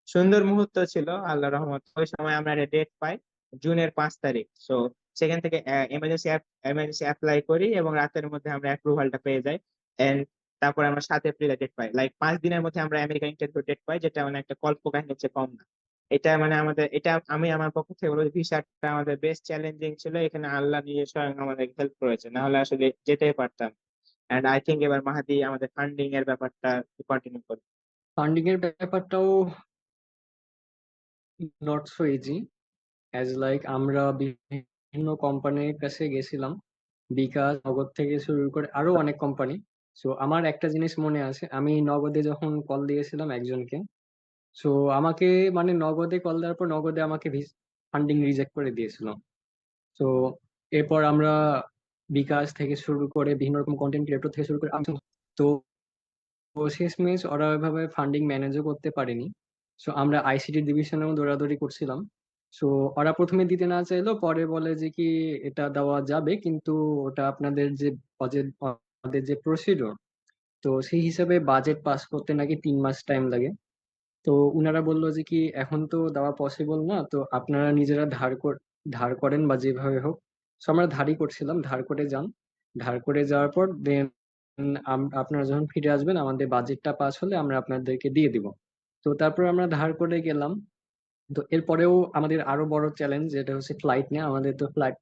সুন্দর মুহূর্ত ছিল আল্লাহ রহমত। ওই সময় আমরা একটা ডেট পাই, জুনের 5 তারিখ। সো সেখান থেকে এমার্জেন্সি অ্যাপ্লাই করি এবং রাতের মধ্যে আমরা অ্যাপ্রুভালটা পেয়ে যাই। এন্ড তারপর আমরা 7 এপ্রিলে ডেট পাই, লাইক 5 দিনের মধ্যে আমরা আমেরিকান ইন্টারভিউ ডেট পাই, যেটা মানে একটা কল্পকাহিনীর চেয়ে কম না। এটা মানে আমাদের, এটা আমি আমার পক্ষ থেকে বলবো, ভিসাটা আমাদের বেস্ট চ্যালেঞ্জিং ছিল। এখানে আল্লাহ নিজে স্বয়ং আমাদের হেল্প করেছে, না হলে আসলে যেতেই পারতাম। এন্ড আই থিঙ্ক এবার মাহাদি আমাদের ফান্ডিং এর ব্যাপারটা কন্টিনিউ করবে। ফান্ডিং এর ব্যাপারটাও not so easy, as like আমরা বিভিন্ন কোম্পানির কাছে গেছিলাম, বিকাশ, নগদ থেকে শুরু করে আরো অনেক কোম্পানি। সো আমার একটা জিনিস মনে আছে, আমি নগদে যখন কল দিয়েছিলাম একজনকে, সো আমাকে মানে নগদে কল দেওয়ার পর নগদে আমাকে ফান্ডিং রিজেক্ট করে দিয়েছিল। তো এরপর আমরা বিকাশ থেকে শুরু করে বিভিন্ন রকম কন্টেন্ট ক্রিয়েটর থেকে শুরু করে তো শেষমেশ ওরা ওইভাবে ফান্ডিং ম্যানেজও করতে পারেনি। সো আমরা আইসিটি ডিভিশনেও দৌড়াদৌড়ি করছিলাম। সো ওরা প্রথমে দিতে না চাইলো, পরে বলে যে কি এটা দেওয়া যাবে, কিন্তু ওটা আপনাদের যে ওদের যে প্রসিডিওর, তো সেই হিসাবে বাজেট পাস করতে নাকি 3 মাস টাইম লাগে। তো উনারা বললো যে কি এখন তো দেওয়া পসিবল না, তো আপনারা নিজেরা ধার করেন বা যেভাবে হোক। তো আমরা ধারই করছিলাম, ধার করে যান। ধার করে যাওয়ার পর দেন আপনারা যখন ফিরে আসবেন আমাদের বাজেটটা পাস হলে আমরা আপনাদেরকে দিয়ে দিব। তো তারপর আমরা ধার করে গেলাম। তো এরপরেও আমাদের আরো বড় চ্যালেঞ্জ, যেটা হচ্ছে ফ্লাইট নিয়ে। আমাদের তো ফ্লাইট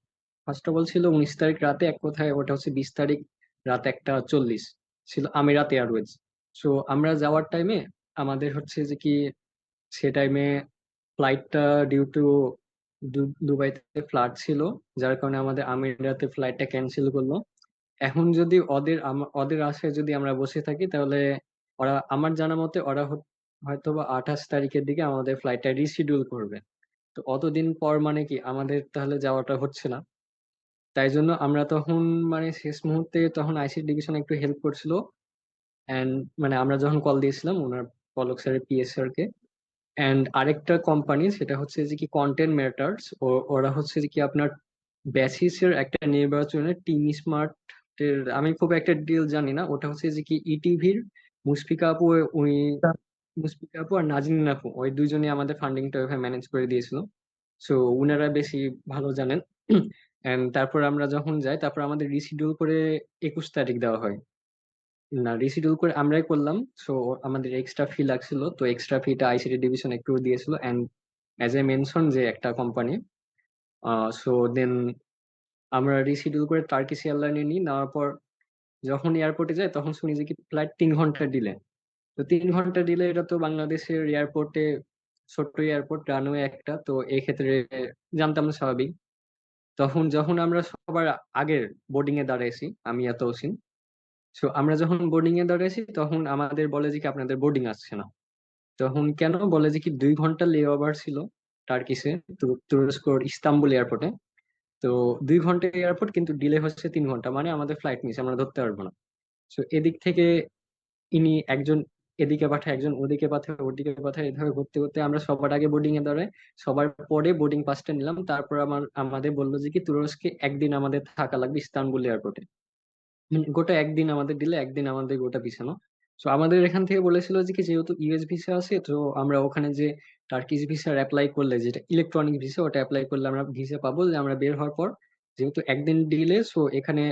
ফার্স্ট অফ অল ছিল 19 তারিখ রাতে, এক কথায় ওটা হচ্ছে 20 তারিখ রাত 1:40 ছিল আমিরাত এয়ারওয়েজ। সো আমরা যাওয়ার টাইমে আমাদের হচ্ছে যে কি সে টাইমে ফ্লাইটটা ডিউ টু দুবাইতে ফ্লাড ছিল, যার কারণে আমাদের আমিরাতে ফ্লাইটটা ক্যান্সেল করলো। এখন যদি ওদের আশায় যদি আমরা বসে থাকি, তাহলে ওরা আমার জানা মতে ওরা হয়তো বা 28 তারিখের দিকে আমাদের ফ্লাইটটা রিশিডিউল করবে। তো অতদিন পর মানে কি আমাদের তাহলে যাওয়াটা হচ্ছে না। তাই জন্য আমরা তখন মানে শেষ মুহূর্তে তখন আইসি ডিভিশন একটু হেল্প করছিল। এন্ড মানে আমরা যখন কল দিয়েছিলাম ওনার পলক স্যারের পিএস কে, এন্ড আরেকটা কোম্পানি সেটা হচ্ছে যে কি কন্টেন্ট ম্যাটার্স, ওরা হচ্ছে যে কি আপনার বেসিসের একটা নির্বাচনে টিম স্মার্ট এর, আমি খুব একটা ডিটেল জানি না, ওটা হচ্ছে যে কি ইটিভির মুশফিকা আপু, ওই মুশফিকা আপু আর নাজনীন আপু, ওই দুইজনই আমাদের ফান্ডিংটা ওইভাবে ম্যানেজ করে দিয়েছিল। সো উনারা বেশি ভালো জানেন। এন্ড তারপর আমরা যখন যাই, তারপর আমাদের রিশিডিউল করে 21 তারিখ দেওয়া হয়। না, রিশিডিউল করে আমরাই করলাম। সো আমাদের এক্সট্রা ফি লাগছিল, তো এক্সট্রা ফিটা আইসিটি ডিভিশন একটু দিয়েছিল। এন্ড অ্যাজ এ মেনশন যে একটা কোম্পানি। সো দেন আমরা রিশিডিউল করে টার্কিশ এয়ারলাইনে নিই, নেওয়ার পর যখন এয়ারপোর্টে যাই তখন শুনি যে কি ফ্লাইট 3 ঘন্টা ডিলে। তো 3 ঘন্টা ডিলে, এটা তো বাংলাদেশের এয়ারপোর্টে, ছোট্ট এয়ারপোর্ট, রানওয়ে একটা, তো এই ক্ষেত্রে জানতাম না, স্বাভাবিক। তখন যখন আমরা সবার আগের বোর্ডিং এ দাঁড়াইছি, আমি এত ওসিন, সো আমরা যখন বোর্ডিং এ দাঁড়াইছি তখন আমাদের বলে যে কি আপনাদের বোর্ডিং আসছে না। তখন কেন বলে যে কি 2 ঘন্টা লে ওভার ছিল টার্কিসে, তুরস্কর ইস্তাম্বুল এয়ারপোর্টে। তো 2 ঘন্টা এয়ারপোর্ট, কিন্তু ডিলে হচ্ছে 3 ঘন্টা, মানে আমাদের ফ্লাইট মিস, আমরা ধরতে পারবো না। তো এদিক থেকে ইনি একজন এদিকে পাঠায়, একজন ওদিকে পাঠায়, ওদিকে পাঠায়, এভাবে করতে করতে আমরা সবার আগে বোর্ডিং এ দাঁড়াই। সবার পরে বোর্ডিং পাসটা নিলাম, তারপর আমাদের বললো যে কি তুরস্কে একদিন আমাদের থাকা লাগবে ইস্তানবুল এয়ারপোর্টে। গোটা একদিন আমাদের দিলে, একদিন আমাদের গোটা পিছানো। তো আমাদের এখান থেকে বলেছিল যে কি যেহেতু ইউএস ভিসা আছে, তো আমরা ওখানে যে টার্কিশ ভিসার অ্যাপ্লাই করলে, যেটা ইলেকট্রনিক ভিসা, ওটা অ্যাপ্লাই করলে আমরা ভিসা পাবো, যে আমরা বের হওয়ার পর যেহেতু একদিন ডিলে, সো এখানে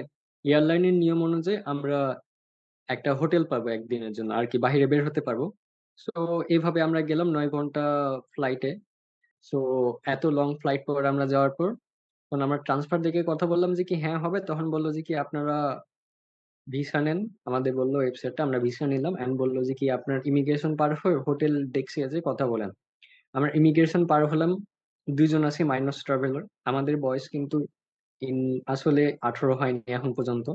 এয়ারলাইনের নিয়ম অনুযায়ী আমরা একটা হোটেল পাবো একদিনের জন্য আর কি, বাইরে বের হতে পারবো। সো এইভাবে আমরা গেলাম 9 ঘন্টা ফ্লাইটে। সো এত লং ফ্লাইট পর আমরা যাওয়ার পর, তখন আমরা ট্রান্সফার দেখে কথা বললাম যে কি হ্যাঁ হবে, তখন বললো যে কি আপনারা ভিসা নেন। আমাদের বললো ওয়েবসাইটটা, আমরা ভিসা নিলাম, এন্ড বললো যে কি আপনার ইমিগ্রেশন পার হয়ে হোটেল ডেস্কে আছে কথা বলেন। আমরা ইমিগ্রেশন পার হলাম, 2 জন আছি মাইনস ট্রাভেলার, আমাদের বয়স কিন্তু ইন আসলে 18 হয়নি এখন পর্যন্ত।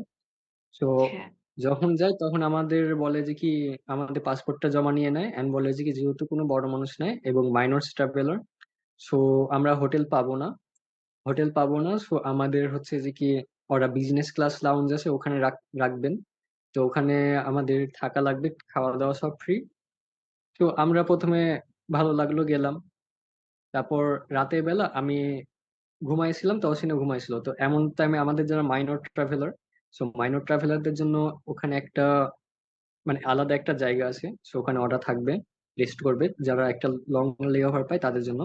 তো হ্যাঁ। যখন যাই তখন আমাদের বলে যে কি আমাদের পাসপোর্টটা জমা নিয়ে নেয়, এন্ড বলে যে কি যেহেতু কোনো বড় মানুষ নাই এবং মাইনর ট্রাভেলার, সো আমরা হোটেল পাবো না। সো আমাদের হচ্ছে যে কি ওরা বিজনেস ক্লাস লাউঞ্জ আছে, ওখানে রাখবেন। তো ওখানে আমাদের থাকা লাগবে, খাওয়া দাওয়া সব ফ্রি। তো আমরা প্রথমে ভালো লাগলো, গেলাম। তারপর রাতের বেলা আমি ঘুমাইছিলাম, তো অসিনে ঘুমাইছিল, তো এমন টাইমে আমাদের যারা মাইনর ট্রাভেলার, সো মাইনর ট্রাভেলারদের জন্য ওখানে একটা মানে আলাদা একটা জায়গা আছে, সো ওখানে ওরা থাকবে, রেস্ট করবে, যারা একটা লং লে ওভার পায় তাদের জন্য।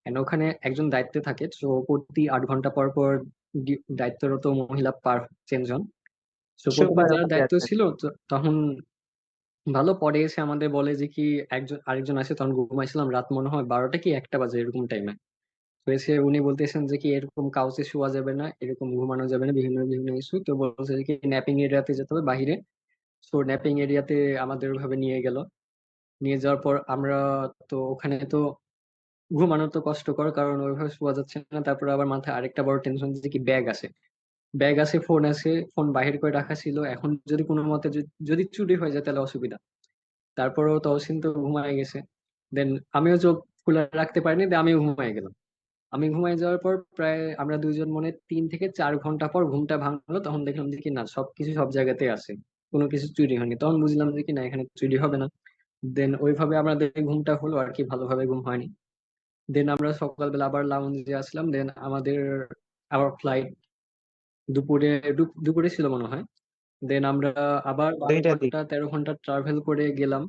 And ওখানে একজন দায়িত্বে থাকে, তো প্রতি 8 ঘন্টা পর পর দায়িত্বরত মহিলা চেঞ্জ হন। তো প্রথমে সুপার যারা দায়িত্ব আছে। ছিল তখন ভালো, পরে এসে আমাদের বলে যে কি আরেকজন আছে, তখন ঘুমাইছিলাম, রাত মনে হয় 12টা কি 1টা বাজে এরকম টাইমে। তো এসে উনি বলতেছেন যে কি এরকম কাউচে শোয়া যাবে না, এরকম ঘুমানো যাবে না, বিভিন্ন বিভিন্ন ইস্যু, তো বলছে যে কি ন্যাপিং এরিয়াতে যেতে হবে বাইরে। তো ন্যাপিং এরিয়াতে আমাদের ওইভাবে নিয়ে গেল। নিয়ে যাওয়ার পর আমরা, তো ওখানে তো ঘুমানো তো কষ্টকর, কারণ ওইভাবে শোয়া যাচ্ছে না। তারপর আবার মাথায় আরেকটা বড় টেনশন যে কি ব্যাগ আছে, ফোন আছে, ফোন বাহির করে রাখা ছিল, এখন যদি কোনো মতে যদি চুরি হয়ে যায় তাহলে অসুবিধা। তারপরেও তহসিন তো ঘুমায় গেছে। দেন আমিও চোখ খুলে রাখতে পারিনি, দিয়ে আমিও ঘুমায় গেলাম। আমি ঘুমায় যাওয়ার পর প্রায় আমরা 2 জন মনে 3 থেকে 4 ঘন্টা পর ঘুমটা ভাঙলো, তখন দেখলাম যে কি না, সবকিছু সব জায়গাতে আছে, কোনো কিছু চুরি হয়নি। তখন বুঝলাম যে কি না, এখানে চুরি হবে না। দেন ওইভাবে আমাদের ঘুমটা হলো আর কি, ভালোভাবে ঘুম হয়নি। দেন আমরা সকালবেলা আবার লাউঞ্জে আসলাম। দেন আমাদের আবার ফ্লাইট দুপুরে, দুপুরে ছিল মনে হয়। দেন আমরা আবার বারো 2টার দিক। ঘন্টা 13 ঘন্টা ট্রাভেল করে গেলাম।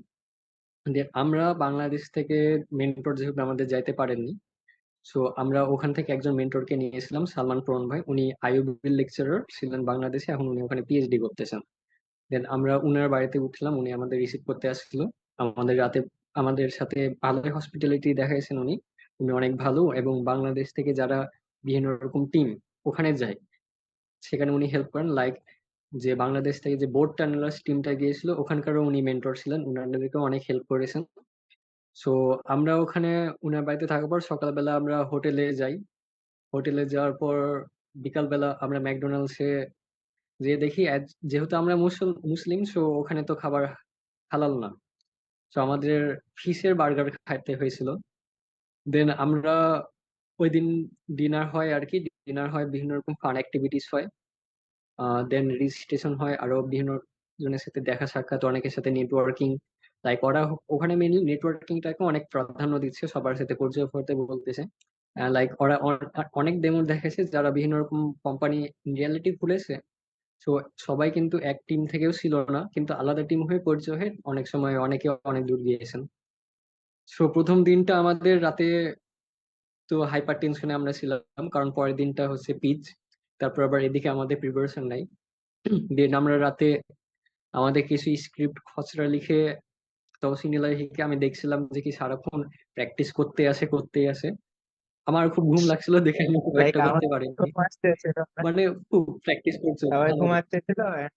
দেন আমরা বাংলাদেশ থেকে মেন্টর যেহেতু আমাদের যাইতে পারেননি, সো আমরা ওখান থেকে একজন মেন্টরকে নিয়েছিলাম, সালমান প্রন ভাই, উনি আইইউবির লেকচারার ছিলেন বাংলাদেশে, এখন উনি ওখানে পিএইচডি করতেছেন। দেন আমরা উনার বাড়িতে উঠলাম, উনি আমাদের রিসিভ করতে আসছিল। আমাদের রাতে আমাদের সাথে ভালোই হসপিটালিটি দেখাইছেন উনি। উনি অনেক ভালো, এবং বাংলাদেশ থেকে যারা বিভিন্ন রকম টিম ওখানে যায়, সেখানে উনি হেল্প করেন। লাইক যে বাংলাদেশ থেকে যে বোর্ড টার্নেলার্স টিমটা গিয়েছিল, ওখানকারও উনি মেন্টর ছিলেন, উনাদেরকেও অনেক হেল্প করেছেন। সো আমরা ওখানে উনার বাড়িতে থাকার পর সকালবেলা আমরা হোটেলে যাই। হোটেলে যাওয়ার পর বিকালবেলা আমরা ম্যাকডোনাল্ডসে যে দেখি, যেহেতু আমরা মুসলিম, সো ওখানে তো খাবার হালাল না, তো আমাদের ফিশের বার্গার খাইতে হয়েছিল। দেন আমরা ওই দিন ডিনার হয় আর কি, ডিনার হয়, বিভিন্ন রকম ফান অ্যাক্টিভিটিস হয়। দেন রেজিস্ট্রেশন হয়, আরো বিভিন্ন জনের সাথে দেখা সাক্ষাৎ, অনেকের সাথে নেটওয়ার্কিং। লাইক ওরা ওখানে মেনলি নেটওয়ার্কিংটাকে অনেক প্রাধান্য দিচ্ছে, সবার সাথে পরিচয় করতে বলতেছে। লাইক ওরা অনেক ডেমো দেখেছে যারা বিভিন্ন রকম কোম্পানি রিয়ালিটি খুলেছে। তো সবাই কিন্তু এক টিম থেকেও ছিল না, কিন্তু আলাদা টিম হয়ে পরিচয় হয়ে অনেক সময় অনেকে অনেক দূর গিয়েছেন। সো প্রথম দিনটা আমাদের রাতে তো হাইপার টেনশনে আমরা ছিলাম, কারণ পরের দিনটা হচ্ছে পিচ। তারপর আবার এদিকে আমাদের প্রিপারেশন নাই। দেন আমরা রাতে আমাদের কিছু স্ক্রিপ্ট খসড়া লিখে তৌসিফ আমি দেখছিলাম যে কি সারাক্ষণ প্র্যাকটিস করতেই আসে। আমার খুব ঘুম লাগছিল দেখে আমি খুব লাইক একটা আমার করতে পারিনি। ঘুম আসতেছিল, মানে খুব প্র্যাকটিস করছে সবাই ভালো করে। ঘুমাচ্ছিল and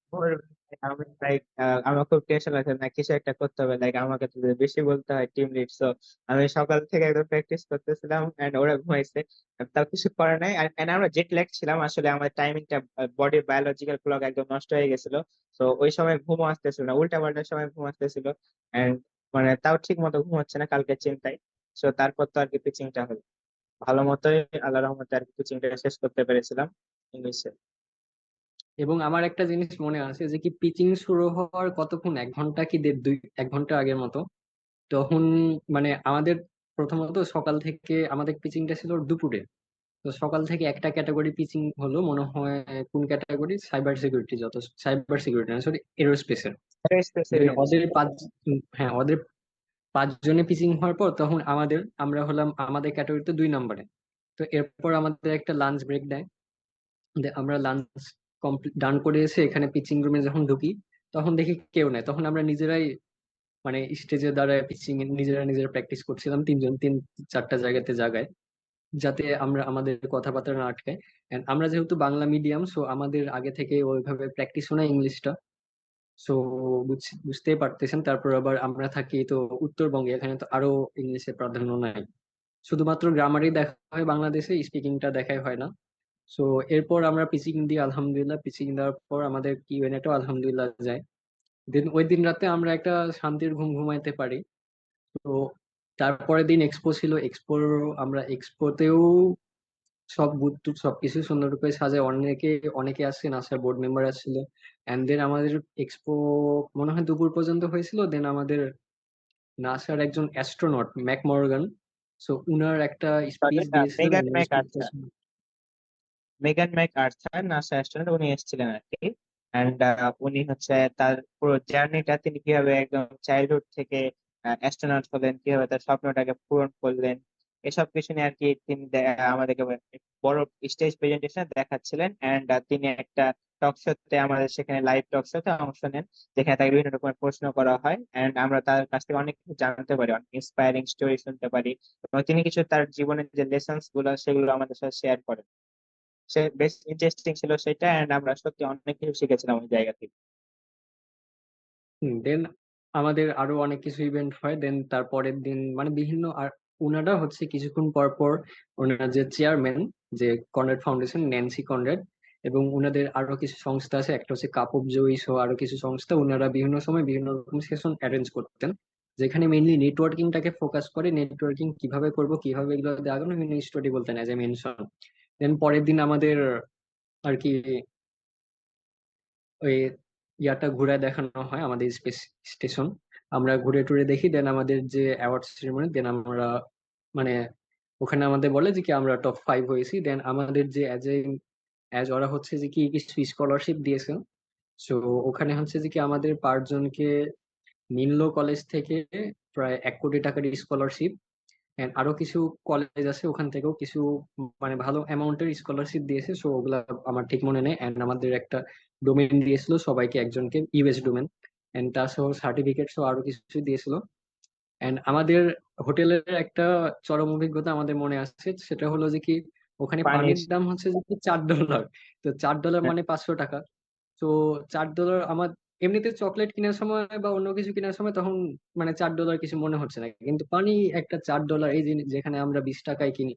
আমি লাইক আমার খুব টেনশন লাগছে না, কিছু একটা করতে হবে, লাইক আমাকে তো বেশি বলতে হয় টিম লিড। সো আমি সকাল থেকে একদম প্র্যাকটিস করতেছিলাম এন্ড ওরা ঘুমাইছে। তাও কিছু করে নাই। And আমরা জেট ল্যাগ ছিলাম আসলে, আমাদের টাইমিংটা, বডির বায়োলজিক্যাল ক্লক একদম নষ্ট হয়ে গেছিল। তো ওই সময় ঘুমও আসতেছিল না, উল্টা পাল্টা সময় ঘুম আসতেছিল। এন্ড মানে তাও ঠিক মতো ঘুম হচ্ছে না কালকে চিন্তায়। সো তারপর তো আর কি পিচিংটা হলো ভালো মতোই, আল্লাহর রহমতে আর কি পিচিংটা শেষ করতে পেরেছিলাম ইংলিশে। এবং আমার একটা জিনিস মনে আছে যে কি পিচিং শুরু হওয়ার কতক্ষণ, 1 ঘন্টা কি 1 ঘন্টা আগের মতো। তখন মানে আমাদের প্রথমত সকাল থেকে আমাদের পিচিংটা ছিল দুপুরে। তো সকাল থেকে একটা ক্যাটাগরি পিচিং হলো মনে হয়, কোন ক্যাটাগরি, সাইবার সিকিউরিটি না সরি, এরোস্পেসের। দেন ওদের হ্যাঁ, ওদের 5 জনে পিচিং হওয়ার পর তখন আমরা হলাম আমাদের ক্যাটাগরিতে 2 নম্বরে। তো এরপর আমাদের একটা লাঞ্চ ব্রেক দেয়। আমরা লাঞ্চ কমপ্লিট ডান করে এসে এখানে পিচিং রুমে যখন ঢুকি, তখন দেখি কেউ নাই। তখন আমরা নিজেরাই মানে স্টেজে দাঁড়ায় পিচিং নিজেরা প্র্যাকটিস করছিলাম, 3 জন 3-4টা জায়গায়, যাতে আমরা আমাদের কথাবার্তা না আটকায়। And আমরা যেহেতু বাংলা মিডিয়াম, সো আমাদের আগে থেকে ওইভাবে প্র্যাকটিসও না ইংলিশটা। সো বুঝতেই পারতেছেন। তারপর আবার আমরা থাকি তো উত্তরবঙ্গে, এখানে তো আরো ইংলিশের প্রাধান্য নাই, শুধুমাত্র গ্রামারই দেখা হয়, বাংলাদেশে স্পিকিংটা দেখাই হয় না। সো এরপর আমরা পিচিং দিই, আলহামদুলিল্লাহ পিচিং দেওয়ার পর আমাদের কিউএনএটাও আলহামদুলিল্লাহ যায়। দেন ওই দিন রাতে আমরা একটা শান্তির ঘুম ঘুমাইতে পারি। তো তারপরের দিন এক্সপো ছিল, আমরা এক্সপোতেও সব বুথ টুথ সবকিছু সুন্দররূপে সাজায়, অনেকে আসছেন, আসার বোর্ড মেম্বার আসছিল। এন্ড দেন আমাদের এক্সপো মনে হয় দুপুর পর্যন্ত হয়েছিল। দেন আমাদের নাসার একজন অ্যাস্ট্রোনট ম্যাক মর্গান, সো উনার একটা স্পিচ দিয়েছিলেন মেগান and ওই ম্যাক স্পিচটা আর্থার, মেগান ম্যাক আর্থার নাসা অ্যাস্ট্রোনট, উনি এসেছিলেন আর কি। এন্ড উনি হচ্ছে তার পুরো জার্নিটা, তিনি কিভাবে একদম চাইল্ডহুড থেকে অ্যাস্ট্রোনট হলেন, কিভাবে তার স্বপ্নটাকে পূরণ করলেন, এসব কিছু নিয়ে আর কি তিনি আমাদেরকে বড় স্টেজ প্রেজেন্টেশন দেখাচ্ছিলেন। এন্ড তিনি একটা টক শোতে, আমাদের সেখানে লাইভ টক শোতে অংশ নেন, যেখানে তাকে বিভিন্ন রকমের প্রশ্ন করা হয়। এন্ড আমরা তার কাছ থেকে অনেক কিছু জানতে পারি, অনেক ইন্সপায়ারিং স্টোরি শুনতে পারি, এবং তিনি কিছু তার জীবনের যে লেসন্স গুলো সেগুলো আমাদের সাথে শেয়ার করেন। সে বেশ ইন্টারেস্টিং ছিল সেটা, এন্ড আমরা সত্যি অনেক কিছু শিখেছিলাম ওই জায়গা থেকে। দেন আমাদের আরো অনেক কিছু ইভেন্ট হয়। দেন তারপরের দিন মানে বিভিন্ন আর ওনারা হচ্ছে কিছুক্ষণ পর পর ওনারা যে চেয়ারম্যান, যে কনরাড ফাউন্ডেশন, ন্যান্সি কনরাড, এবং ওনাদের আরো কিছু সংস্থা আছে, একটা হচ্ছে কাপ অফ জয়ী সহ আরো কিছু সংস্থা, ওনারা বিভিন্ন সময় বিভিন্ন রকম সেশন অ্যারেঞ্জ করতেন, যেখানে মেইনলি নেটওয়ার্কিংটাকে ফোকাস করে, নেটওয়ার্কিং কিভাবে করব, কিভাবে এগুলো আগানো, বিভিন্ন স্টোরি বলতেন এজ এ মেনশন। দেন পরের দিন আমাদের আর কি ওই ইয়াটা ঘুরায় দেখানো হয়, আমাদের স্পেস স্টেশন। আমরা ঘুরে টুরে দেখি। দেন আমাদের যে অ্যাওয়ার্ড সেরেমনি, দেন আমরা মানে ওখানে আমাদের বলে যে কি আমরা টপ 5 হয়েছি। দেন আমাদের যে অ্যাজ ওরা হচ্ছে যে কি কিছু স্কলারশিপ দিয়েছে। সো ওখানে হচ্ছে যে কি আমাদের 5 জনকে নিম্ন কলেজ থেকে প্রায় 1 কোটি টাকার স্কলারশিপ, এন্ড আরো কিছু কলেজ আছে ওখান থেকেও কিছু মানে ভালো অ্যামাউন্টের স্কলারশিপ দিয়েছে। সো ওগুলা আমার ঠিক মনে নেই। এন্ড আমাদের একটা ডোমেন দিয়েছিল সবাইকে, একজনকে ইউএস ডোমেন, এন্ড তার সহ সার্টিফিকেট সহ আরো কিছু দিয়েছিল। এন্ড আমাদের হোটেলের একটা চরম অভিজ্ঞতা আমাদের মনে আছে, সেটা হলো যে কি ওখানে পানির। পানির দাম হচ্ছে যে কি $4। তো $4 মানে 500 টাকা। তো $4 আমার এমনিতে চকলেট কেনার সময় বা অন্য কিছু কেনার সময় তখন মানে $4 কিছু মনে হচ্ছে না, কিন্তু পানি একটা $4, এই জিনিস যেখানে আমরা 20 টাকায় কিনি,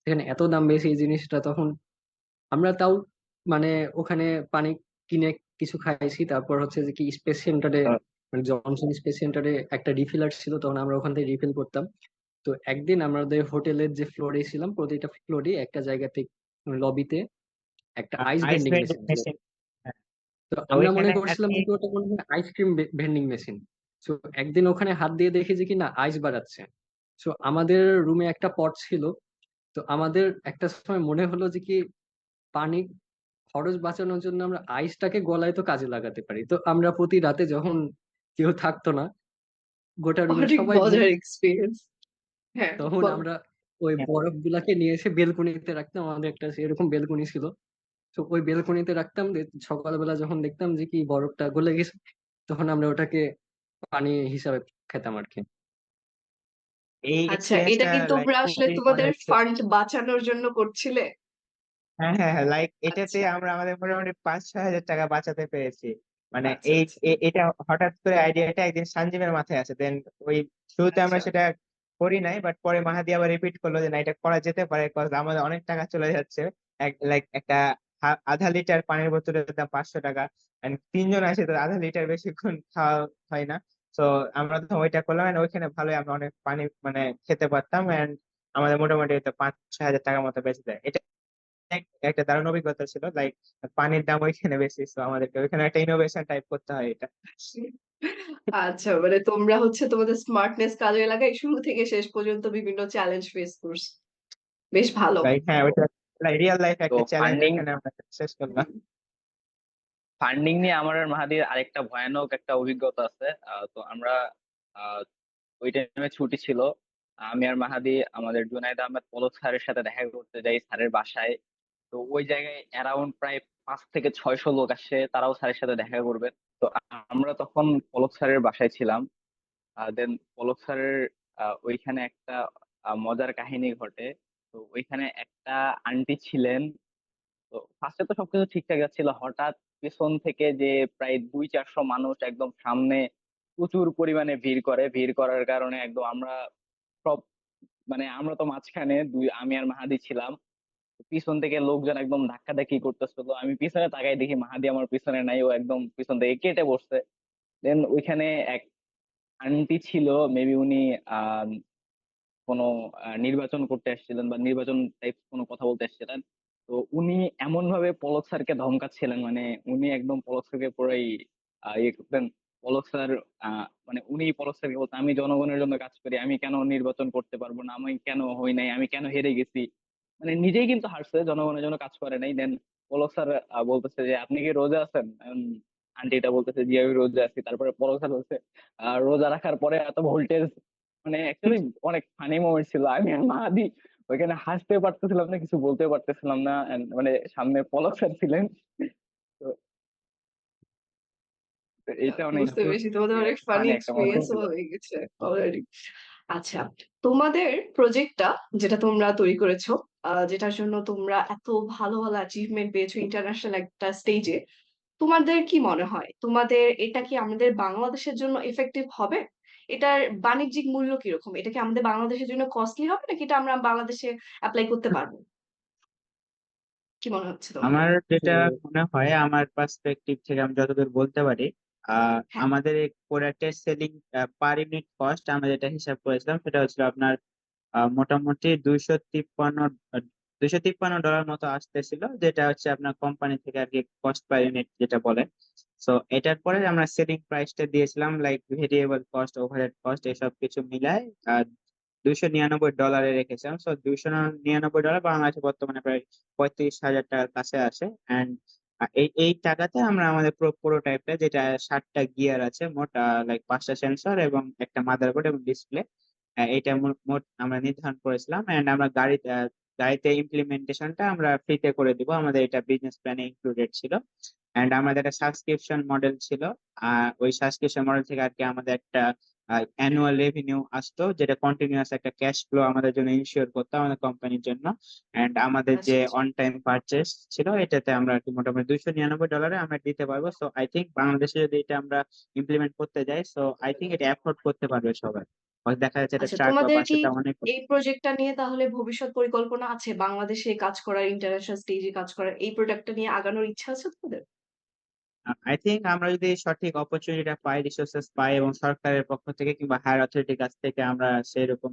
সেখানে এত দাম বেশি এই জিনিসটা। তখন আমরা তাও মানে ওখানে পানি কিনে কিছু খাইছি। তারপর হচ্ছে যে কি স্পেস সেন্টারে, মানে জনসন স্পেস সেন্টারে একটা রিফিলার ছিল, তখন আমরা ওখান থেকে রিফিল করতাম। তো একদিন আমাদের হোটেলের যে ফ্লোরে ছিলাম, প্রতিটা ফ্লোরে একটা জায়গাতে লবিতে একটা আইস আইস ভেন্ডিং ব্রেন্ডিং মেশিন ছিল। মেশিন। তো তো আমরা মনে ওইখানে আর করছিলাম কি, যে ওটা মনে হয় আইসক্রিম ভেন্ডিং মেশিন। তো একদিন ওখানে হাত দিয়ে দেখি যে কিনা আইস বাড়াচ্ছে। তো আমাদের রুমে একটা পট ছিল। তো আমাদের একটা সময় মনে হলো যে কি পানি খরচ বাঁচানোর জন্য আমরা আইসটাকে গলায় তো কাজে লাগাতে পারি। তো আমরা প্রতি রাতে যখন কেউ থাকতো না, গোটা রুমের অনেক সবাই মজার এক্সপিরিয়েন্স। হ্যাঁ, তখন বলো। আমরা ওই বরফ গুলাকে নিয়ে এসে বেলকনিতে রাখতাম। আমাদের একটা এরকম বেলকনি ছিল। তো ওই বেলকনিতে রাখতাম। সকালবেলা যখন দেখতাম যে কি বরফটা গলে গেছে, তখন আমরা ওটাকে পানি হিসাবে খেতাম আর কি। এই আচ্ছা, এটা এক্সপিরিয়েন্সটা কি লাইক তোমরা আসলে খুবই তোমাদের মজার ছিল। ফান্ড বাঁচানোর জন্য করছিলে? হ্যাঁ হ্যাঁ হ্যাঁ, লাইক এটাতে আচ্ছা, আমরা আমাদের মোটামুটি 5-6 হাজার টাকা বাঁচাতে পেরেছি। মানে আচ্ছা, এই আচ্ছা, এটা হঠাৎ করে আইডিয়াটা একদিন সঞ্জীবের মাথায় আসে, দেন ওই শুরুতে আমরা আচ্ছা, সেটা করি নাই, বাট পরে মাহাদি আবার রিপিট করলো যে না এটা করা যেতে পারে, কজ আমাদের অনেক টাকা চলে যাচ্ছে। লাইক একটা আধা লিটার পানির বোতলের দাম 500 টাকা, এন্ড 3 জন আছে তো আধা লিটার বেশিক্ষণ খাওয়া হয় না। তো আমরা তো ওইটা করলাম, and ওইখানে ভালোই আমরা অনেক পানি মানে খেতে পারতাম, এন্ড আমাদের মোটামুটি 5-6 হাজার টাকার মতো বেঁচে যায়। একটা দারুণ অভিজ্ঞতা ছিল, লাইক পানির দাম ওইখানে বেশি, তো আমাদেরকে ওইখানে একটা ইনোভেশন টাইপ করতে হয় এটা। আচ্ছা, মানে তোমরা হচ্ছে তোমাদের স্মার্টনেস কাজে লাগাই শুরু থেকে শেষ পর্যন্ত বিভিন্ন চ্যালেঞ্জ ফেস করছো। বেশ ভালো। লাইক হ্যাঁ, ওইটা রিয়েল লাইফ তো একটা চ্যালেঞ্জ ফান্ডিং ওইখানে আমরা শেষ করলাম। হুম, ফান্ডিং নিয়ে আমার আর মাহাদির আরেকটা ভয়ানক একটা অভিজ্ঞতা আছে। তো আমরা আহ, ওই টাইমে ছুটি ছিল। আমি আর মাহাদি আমাদের জুনায়েদ আহমেদ পলক স্যারের সাথে দেখা করতে যাই স্যারের বাসায়। তো ওই জায়গায় অ্যারাউন্ড প্রায় 500 থেকে 600 লোক আসে, তারাও স্যারের সাথে দেখা করবে। তো আমরা তখন পলক স্যারের বাসায় ছিলাম। দেন পলক স্যারের ওইখানে একটা মজার কাহিনী ঘটে। তো ওইখানে একটা আন্টি ছিলেন। তো ফার্স্টে তো সবকিছু ঠিকঠাক যাচ্ছিল, হঠাৎ পেছন থেকে যে প্রায় 200-400 মানুষ একদম সামনে প্রচুর পরিমাণে ভিড় করে। ভিড় করার কারণে একদম আমরা সব, মানে আমরা তো মাঝখানে আমি আর মাহাদি ছিলাম। তো পিছন থেকে লোকজন একদম ধাক্কাধাক্কি করতেছিল, আমি পিছনে তাকাই দেখি মাহাদি আমার পিছনে নাই, ও একদম পিছন থেকে কেটে বসছে। দেন ওইখানে এক আন্টি ছিল, মেবি উনি আহ কোনো নির্বাচন করতে এসেছিলেন বা নির্বাচন টাইপ কোনো কথা বলতে এসেছিলেন। তো উনি এমন ভাবে পলক স্যারকে ধমকাচ্ছিলেন, মানে উনি একদম পলক স্যারকে পুরাই ইয়ে করতেন। পলক স্যার মানে উনি পলক স্যারকে বলতেন আমি জনগণের জন্য কাজ করি, আমি কেন নির্বাচন করতে পারবো না, আমি কেন হই নাই, আমি কেন হেরে গেছি। মানে নিজেই কিন্তু হারছে, জনগণের জন্য কাজ করে নাই। দেন পলক স্যার বলতেছে যে আপনি কি রোজা আছেন? আন্টিটা বলতেছে জি আমি রোজা আছি। তারপরে পলক স্যার বলছে রোজা রাখার পরে এত ভোল্টেজ, মানে অ্যাকচুয়ালি অনেক ফানি মোমেন্ট ছিল। আমি আর মাহাদি ওইখানে হাসতে পারতেছিলাম না, কিছু বলতে পারতেছিলাম না, and মানে সামনে পলক স্যার ছিলেন। তো তো এইটা অনেক বুঝতে পেরেছি তোমাদের অনেক ফানি ফানি একটা মোমেন্ট এক্সপিরিয়েন্সও ছিল। হয়ে গেছে অলরেডি। আচ্ছা, তোমাদের প্রজেক্টটা যেটা তোমরা তৈরি করেছো, যেটার জন্য তোমরা এত ভালো ভালো অ্যাচিভমেন্ট পেয়েছো ইন্টারন্যাশনাল একটা স্টেজে, তোমাদের কি মনে হয় তোমাদের এটা কি আমাদের বাংলাদেশের জন্য এফেক্টিভ হবে? এটার বাণিজ্যিক মূল্য কিরকম? এটা কি আমাদের বাংলাদেশের জন্য কস্টলি হবে নাকি এটা আমরা বাংলাদেশে অ্যাপ্লাই করতে পারবো? কি মনে হচ্ছে তোমাদের? আমার তো যেটা মনে হয়, আমার পার্সপেক্টিভ থেকে আমি যতদূর বলতে পারি, হ্যাঁ, আমাদের এই প্রোডাক্টের সেলিং পার ইউনিট কস্ট আমরা যেটা হিসাব করেছিলাম সেটা হচ্ছিল আপনার মোটামুটি 253 ডলার মতো আসতেছিল, যেটা হচ্ছে আপনার কোম্পানি থেকে আর কি কস্ট পার ইউনিট যেটা বলে। তো এটার পরে আমরা সেলিং প্রাইসটা দিয়েছিলাম, like variable cost, overhead cost এসব কিছু মিলায় $299 রেখেছিলাম। 299 ডলার বাংলাদেশে বর্তমানে প্রায় 35,000 টাকার কাছে আসে। অ্যান্ড এই এই টাকাতে আমরা আমাদের প্রোটোটাইপটা, যেটা 60টা গিয়ার আছে মোট, লাইক 5টা সেন্সর এবং একটা মাদারবোর্ড এবং ডিসপ্লে, এটা মোট আমরা নির্ধারণ করেছিলাম। এন্ড আমরা গাড়িতে ইমপ্লিমেন্টেশনটা আমরা ফ্রিতে করে দিব, আমাদের এটা বিজনেস প্ল্যানে ইনক্লুডেড ছিল। এন্ড আমাদের একটা সাবস্ক্রিপশন মডেল ছিল। ওই সাবস্ক্রিপশন মডেল থেকে আর কি আমাদের একটা অ্যানুয়াল রেভিনিউ আসতো, যেটা কন্টিনিউয়াস একটা ক্যাশ ফ্লো আমাদের জন্য ইনশিওর করতো আমাদের কোম্পানির জন্য। এন্ড আমাদের আচ্ছা, যে আচ্ছা। অন টাইম পারচেস ছিল এটাতে আমরা আর কি মোটামুটি $299 আমরা দিতে পারবো। সো আই থিঙ্ক বাংলাদেশে যদি এটা আমরা ইমপ্লিমেন্ট করতে যাই, সো আই থিঙ্ক এটা অ্যাফোর্ড করতে পারবে সবাই। হয়তো দেখা যাচ্ছে এটা আচ্ছা, ট্রাক বা তোমাদের কি বাসের দাম অনেক। এই প্রজেক্টটা নিয়ে তাহলে ভবিষ্যৎ পরিকল্পনা আছে বাংলাদেশে কাজ করার, ইন্টারন্যাশনাল স্টেজে কাজ করার, এই প্রোডাক্টটা নিয়ে আগানোর ইচ্ছা আছে তোমাদের? আই থিঙ্ক আমরা যদি সঠিক অপরচুনিটিটা পাই, রিসোর্সেস পাই, এবং সরকারের পক্ষ থেকে কিংবা হায়ার অথরিটির কাছ থেকে আমরা সেই রকম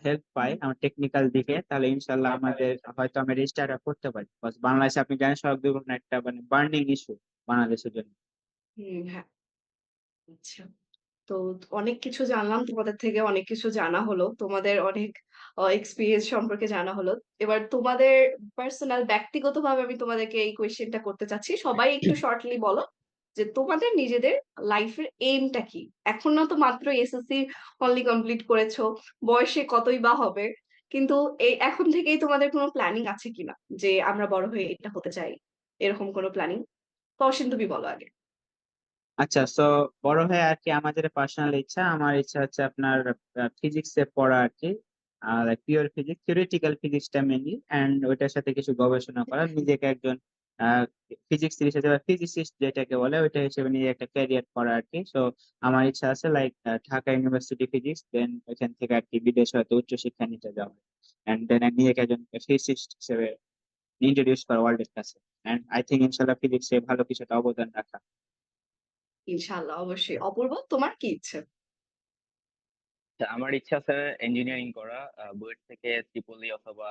হেল্প পাই আমার টেকনিক্যাল দিকে, তাহলে ইনশাল্লাহ আমাদের হয়তো আমরা রেজিস্টারটা করতে পারি। Because বাংলাদেশে আপনি জানেন সড়ক দুর্ঘটনা একটা মানে বার্নিং ইস্যু বাংলাদেশের জন্য। হ্যাঁ। আচ্ছা, তো অনেক কিছু জানলাম তোমাদের থেকে, অনেক কিছু জানা হলো, তোমাদের অনেক এক্সপিরিয়েন্স সম্পর্কে জানা হলো। এবার তোমাদের পার্সোনাল ব্যক্তিগতভাবে আমি তোমাদেরকে এই কোয়েশ্চেনটা করতে চাচ্ছি, সবাই একটু শর্টলি বলো যে তোমাদের নিজেদের লাইফের এইমটা কি? এখন না তো মাত্র এসএসসি অনলি কমপ্লিট করেছো, বয়সে কতই বা হবে, কিন্তু এই এখন থেকেই তোমাদের কোনো প্ল্যানিং আছে কিনা যে আমরা বড় হয়ে এটা হতে চাই, এরকম কোনো প্ল্যানিং? তো অসীম তুমি বলো আগে। আচ্ছা, সো বড় হয়ে আর কি আমাদের পার্সোনাল ইচ্ছা, আমার ইচ্ছা হচ্ছে আপনার ফিজিক্সে পড়া আর কি, পিওর ফিজিক্স, থিওরিটিক্যাল ফিজিক্সটা মেনলি, এন্ড ওইটার সাথে কিছু গবেষণা করা, নিজেকে একজন ফিজিক্স হিসেবে বা ফিজিসিস্ট যেটাকে বলে ওইটা হিসেবে নিজে একটা ক্যারিয়ার করা আর কি। সো আমার ইচ্ছা আছে লাইক ঢাকা ইউনিভার্সিটি ফিজিক্স, দেন ওইখান থেকে আর কি বিদেশে হয়তো উচ্চশিক্ষা নিতে যাওয়া, এন্ড দেন নিজেকে একজন ফিজিসিস্ট হিসেবে ইন্ট্রোডিউস করা ওয়ার্ল্ডের কাছে। এন্ড আই থিঙ্ক ইনশাল্লাহ ফিজিক্সে ভালো কিছু একটা অবদান রাখা। ইনশাআল্লাহ, অবশ্যই। অপূর্ব, তোমার কি ইচ্ছে? আমার ইচ্ছা আছে ইঞ্জিনিয়ারিং করা, বুয়েট থেকে ত্রিপলি অথবা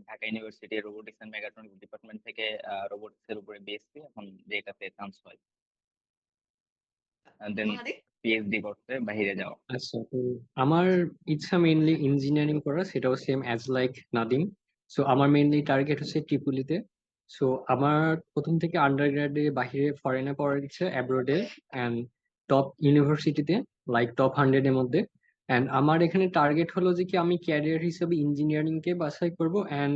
Dhaka university robotics and mechatronics department থেকে রোবোটিক্স এর উপরে বিএসসি, এখন যেটাতে চান্স হয়, দেন মাহাদি? পিএইচডি করতে বাইরে যাওয়া। আচ্ছা, তো আমার ইচ্ছা মেইনলি ইঞ্জিনিয়ারিং করা, সেটাও same as like Nadim. So আমার মেইনলি টার্গেট হচ্ছে ট্রিপুলিতে। সো আমার প্রথম থেকে আন্ডার গ্রাডে বাহিরে ফরেনে পড়ার ইচ্ছা, অ্যাব্রোডে অ্যান্ড টপ ইউনিভার্সিটিতে, লাইক টপ 100 এর মধ্যে। অ্যান্ড আমার এখানে টার্গেট হলো যে কি আমি ক্যারিয়ার হিসেবে ইঞ্জিনিয়ারিং কে বাছাই করব। অ্যান্ড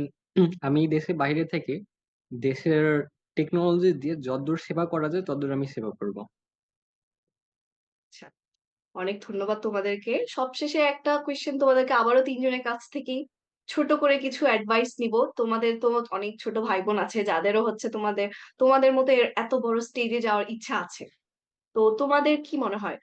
আমি দেশের বাইরে থেকে দেশের টেকনোলজি দিয়ে যতদূর সেবা করা যায় ততদূর আমি সেবা করব। আচ্ছা, অনেক ধন্যবাদ তোমাদেরকে। সবশেষে একটা কোয়েশ্চেন তোমাদেরকে আবারও তিনজনের কাছ থেকেই ছোট করে কিছু অ্যাডভাইস নিব। তোমাদের তো অনেক ছোট ভাই বোন আছে যাদেরও হচ্ছে তোমাদের তোমাদের মতো এত বড় স্টেজে যাওয়ার ইচ্ছা আছে। তো তোমাদের কি মনে হয়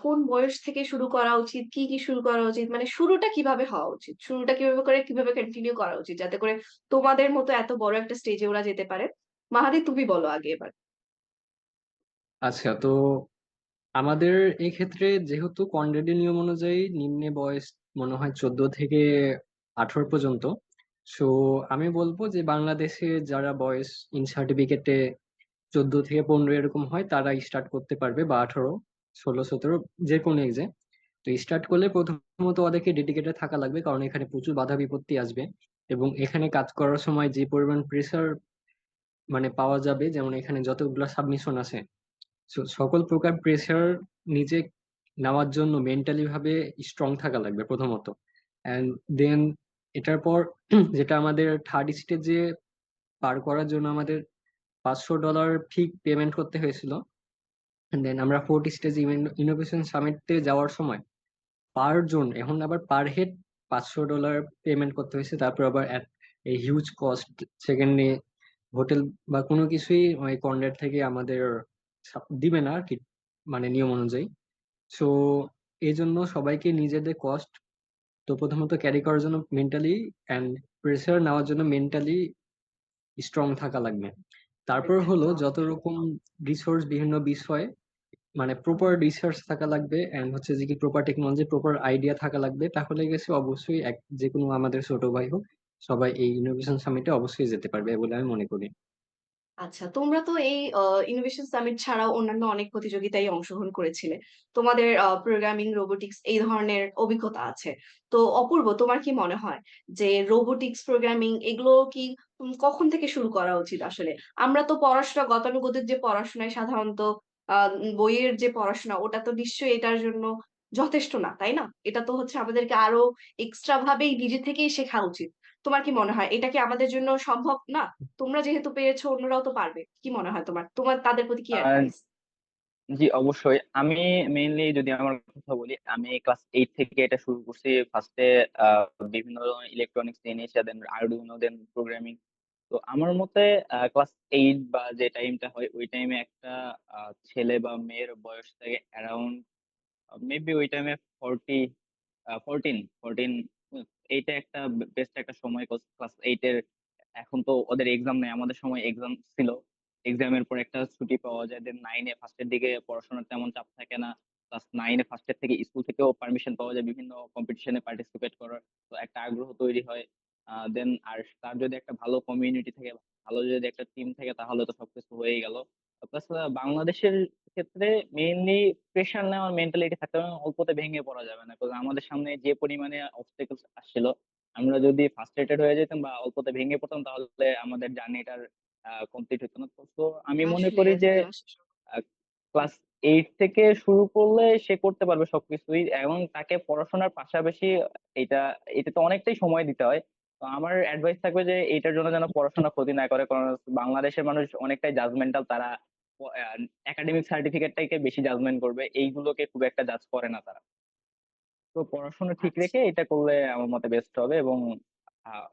কোন বয়স থেকে শুরু করা উচিত, কি কি শুরু করা উচিত, মানে শুরুটা কিভাবে হওয়া উচিত, শুরুটা কিভাবে করে কিভাবে কন্টিনিউ করা উচিত যাতে করে তোমাদের মতো এত বড় একটা স্টেজে ওরা যেতে পারে? মাহাদি, তুমি বলো আগে এবার। আচ্ছা, তো আমাদের এই ক্ষেত্রে যেহেতু কনরেডের নিয়ম অনুযায়ী নিম্নে বয়স মনে হয় 14 থেকে 18 পর্যন্ত। সো আমি বলবো যে বাংলাদেশে যারা বয়স ইন সার্টিফিকেটে 14 থেকে 15 এরকম হয় তারা স্টার্ট করতে পারবে, বা 18, 16, 17, যে কোনো এজে। তো স্টার্ট করলে প্রথমত ওদেরকে ডেডিকেটেড থাকা লাগবে, কারণ এখানে প্রচুর বাধা বিপত্তি আসবে। এবং এখানে কাজ করার সময় যে পরিমাণ প্রেসার মানে পাওয়া যাবে, যেমন এখানে যতগুলো সাবমিশন আছে, সকল প্রকার প্রেসার নিজে নেওয়ার জন্য মেন্টালি ভাবে স্ট্রং থাকা লাগবে প্রথমত। অ্যান্ড দেন এটার পর যেটা আমাদের থার্ড স্টেজে পার করার জন্য আমাদের $500 ফি পেমেন্ট করতে হয়েছিল। দেন আমরা ফোর্থ স্টেজ ইনোভেশন সামিটে যাওয়ার সময় পার জন, এখন আবার পার হেড $500 পেমেন্ট করতে হয়েছে। তারপর আবার এই হিউজ কস্ট, সেকেন্ডে হোটেল বা কোনো কিছুই ওই কর্নার থেকে আমাদের দিবে না আর কি, মানে নিয়ম অনুযায়ী। সো এই জন্য সবাইকে নিজেদের কস্ট তো প্রথমত ক্যারি করার জন্য মেন্টালি অ্যান্ড প্রেসার নেওয়ার জন্য মেন্টালি স্ট্রং থাকা লাগবে। তারপর হলো একদম। যত রকম রিসোর্স বিভিন্ন বিষয়, মানে প্রপার রিসার্চ থাকা লাগবে, এন্ড হচ্ছে যে কি প্রপার টেকনোলজি প্রপার আইডিয়া থাকা লাগবে। তাহলে গেছে অবশ্যই এক যে কোনো আমাদের ছোট ভাই হোক, সবাই এই ইনোভেশন সামিটে অবশ্যই যেতে পারবে বলে আমি মনে করি। আচ্ছা, তোমরা তো এই ইনোভেশন সামিট ছাড়াও অন্যান্য অনেক প্রতিযোগিতায় অংশগ্রহণ করেছিলে। তোমাদের প্রোগ্রামিং, রোবোটিক্স এই ধরনের অভিজ্ঞতা আছে। তো অপূর্ব, তোমার কি মনে হয় যে রোবোটিক্স, প্রোগ্রামিং এগুলো কি কখন থেকে শুরু করা উচিত আসলে? আমরা তো পড়াশোনা, গতানুগতিক যে পড়াশোনায় সাধারণত বইয়ের যে পড়াশোনা ওটা তো নিশ্চয়ই এটার জন্য যথেষ্ট না, তাই না? এটা তো হচ্ছে আমাদেরকে আরো এক্সট্রা ভাবেই নিজে থেকেই শেখা উচিত। তোমার কি মনে হয় এটা কি আমাদের জন্য সম্ভব না? তোমরা যেহেতু পেরেছো, অন্যরাও তো পারবে। কি মনে হয় তোমার? তোমার তাদের প্রতি কি আর অ্যাডভাইস? জি, অবশ্যই। আমি মেইনলি যদি আমার কথা বলি, আমি ক্লাস 8 থেকে এটা শুরু করছি। ফার্স্টে বিভিন্ন ধরনের ইলেকট্রনিক্স জিনিস, দেন আরডুইনো, দেন প্রোগ্রামিং। তো আমার মতে ক্লাস 8 বা যে টাইমটা হয় ওই টাইমে একটা ছেলে বা মেয়ের বয়স থাকে অ্যারাউন্ড মেবি ওই টাইমে 14 এইটা একটা বেস্ট একটা সময়। ক্লাস 8 এর এখন তো ওদের এক্সাম নেই, আমাদের সময় এক্সাম ছিল। এক্সামের পর একটা ছুটি পাওয়া যায়, দেন 9-এ ফার্স্টের দিকে পড়াশোনার তেমন চাপ থাকে না। ক্লাস 9-এ ফার্স্টের থেকে স্কুল থেকেও পারমিশন পাওয়া যায় বিভিন্ন কম্পিটিশনে পার্টিসিপেট করার। তো একটা আগ্রহ তৈরি হয়। দেন আর তার যদি একটা ভালো কমিউনিটি থাকে, ভালো যদি একটা টিম থাকে, তাহলে তো সবকিছু হয়েই গেল। প্লাস বাংলাদেশের ক্ষেত্রে মেইনলি প্রেশার নেওয়ার মেন্টালিটি থাকতে হবে, অল্পতে ভেঙে পড়া যাবে না। কারণ আমাদের সামনে যে পরিমাণে অবস্টেকলস আসছিল, আমরা যদি ফ্রাস্ট্রেটেড হয়ে যেতাম বা অল্পতে ভেঙে পড়তাম, তাহলে আমাদের জার্নিটার কমপ্লিট হতো না। তো আমি মনে আসলে করি যে আসলে আসলে ক্লাস 8 থেকে শুরু করলে সে করতে পারবে সবকিছুই, এবং তাকে পড়াশোনার পাশাপাশি এটা এটাতে অনেকটাই সময় দিতে হয়। তো আমার অ্যাডভাইস থাকবে যে এইটার জন্য যেন পড়াশোনা ক্ষতি না করে, কারণ বাংলাদেশের মানুষ অনেকটাই জাজমেন্টাল। তারা একাডেমিক সার্টিফিকেটটাকে বেশি জাজমেন্ট করবে, এইগুলোকে খুব একটা জাজ করে না তারা। তো পড়াশোনা ঠিক আচ্ছা রেখে এটা করলে আমার মতে বেস্ট হবে। এবং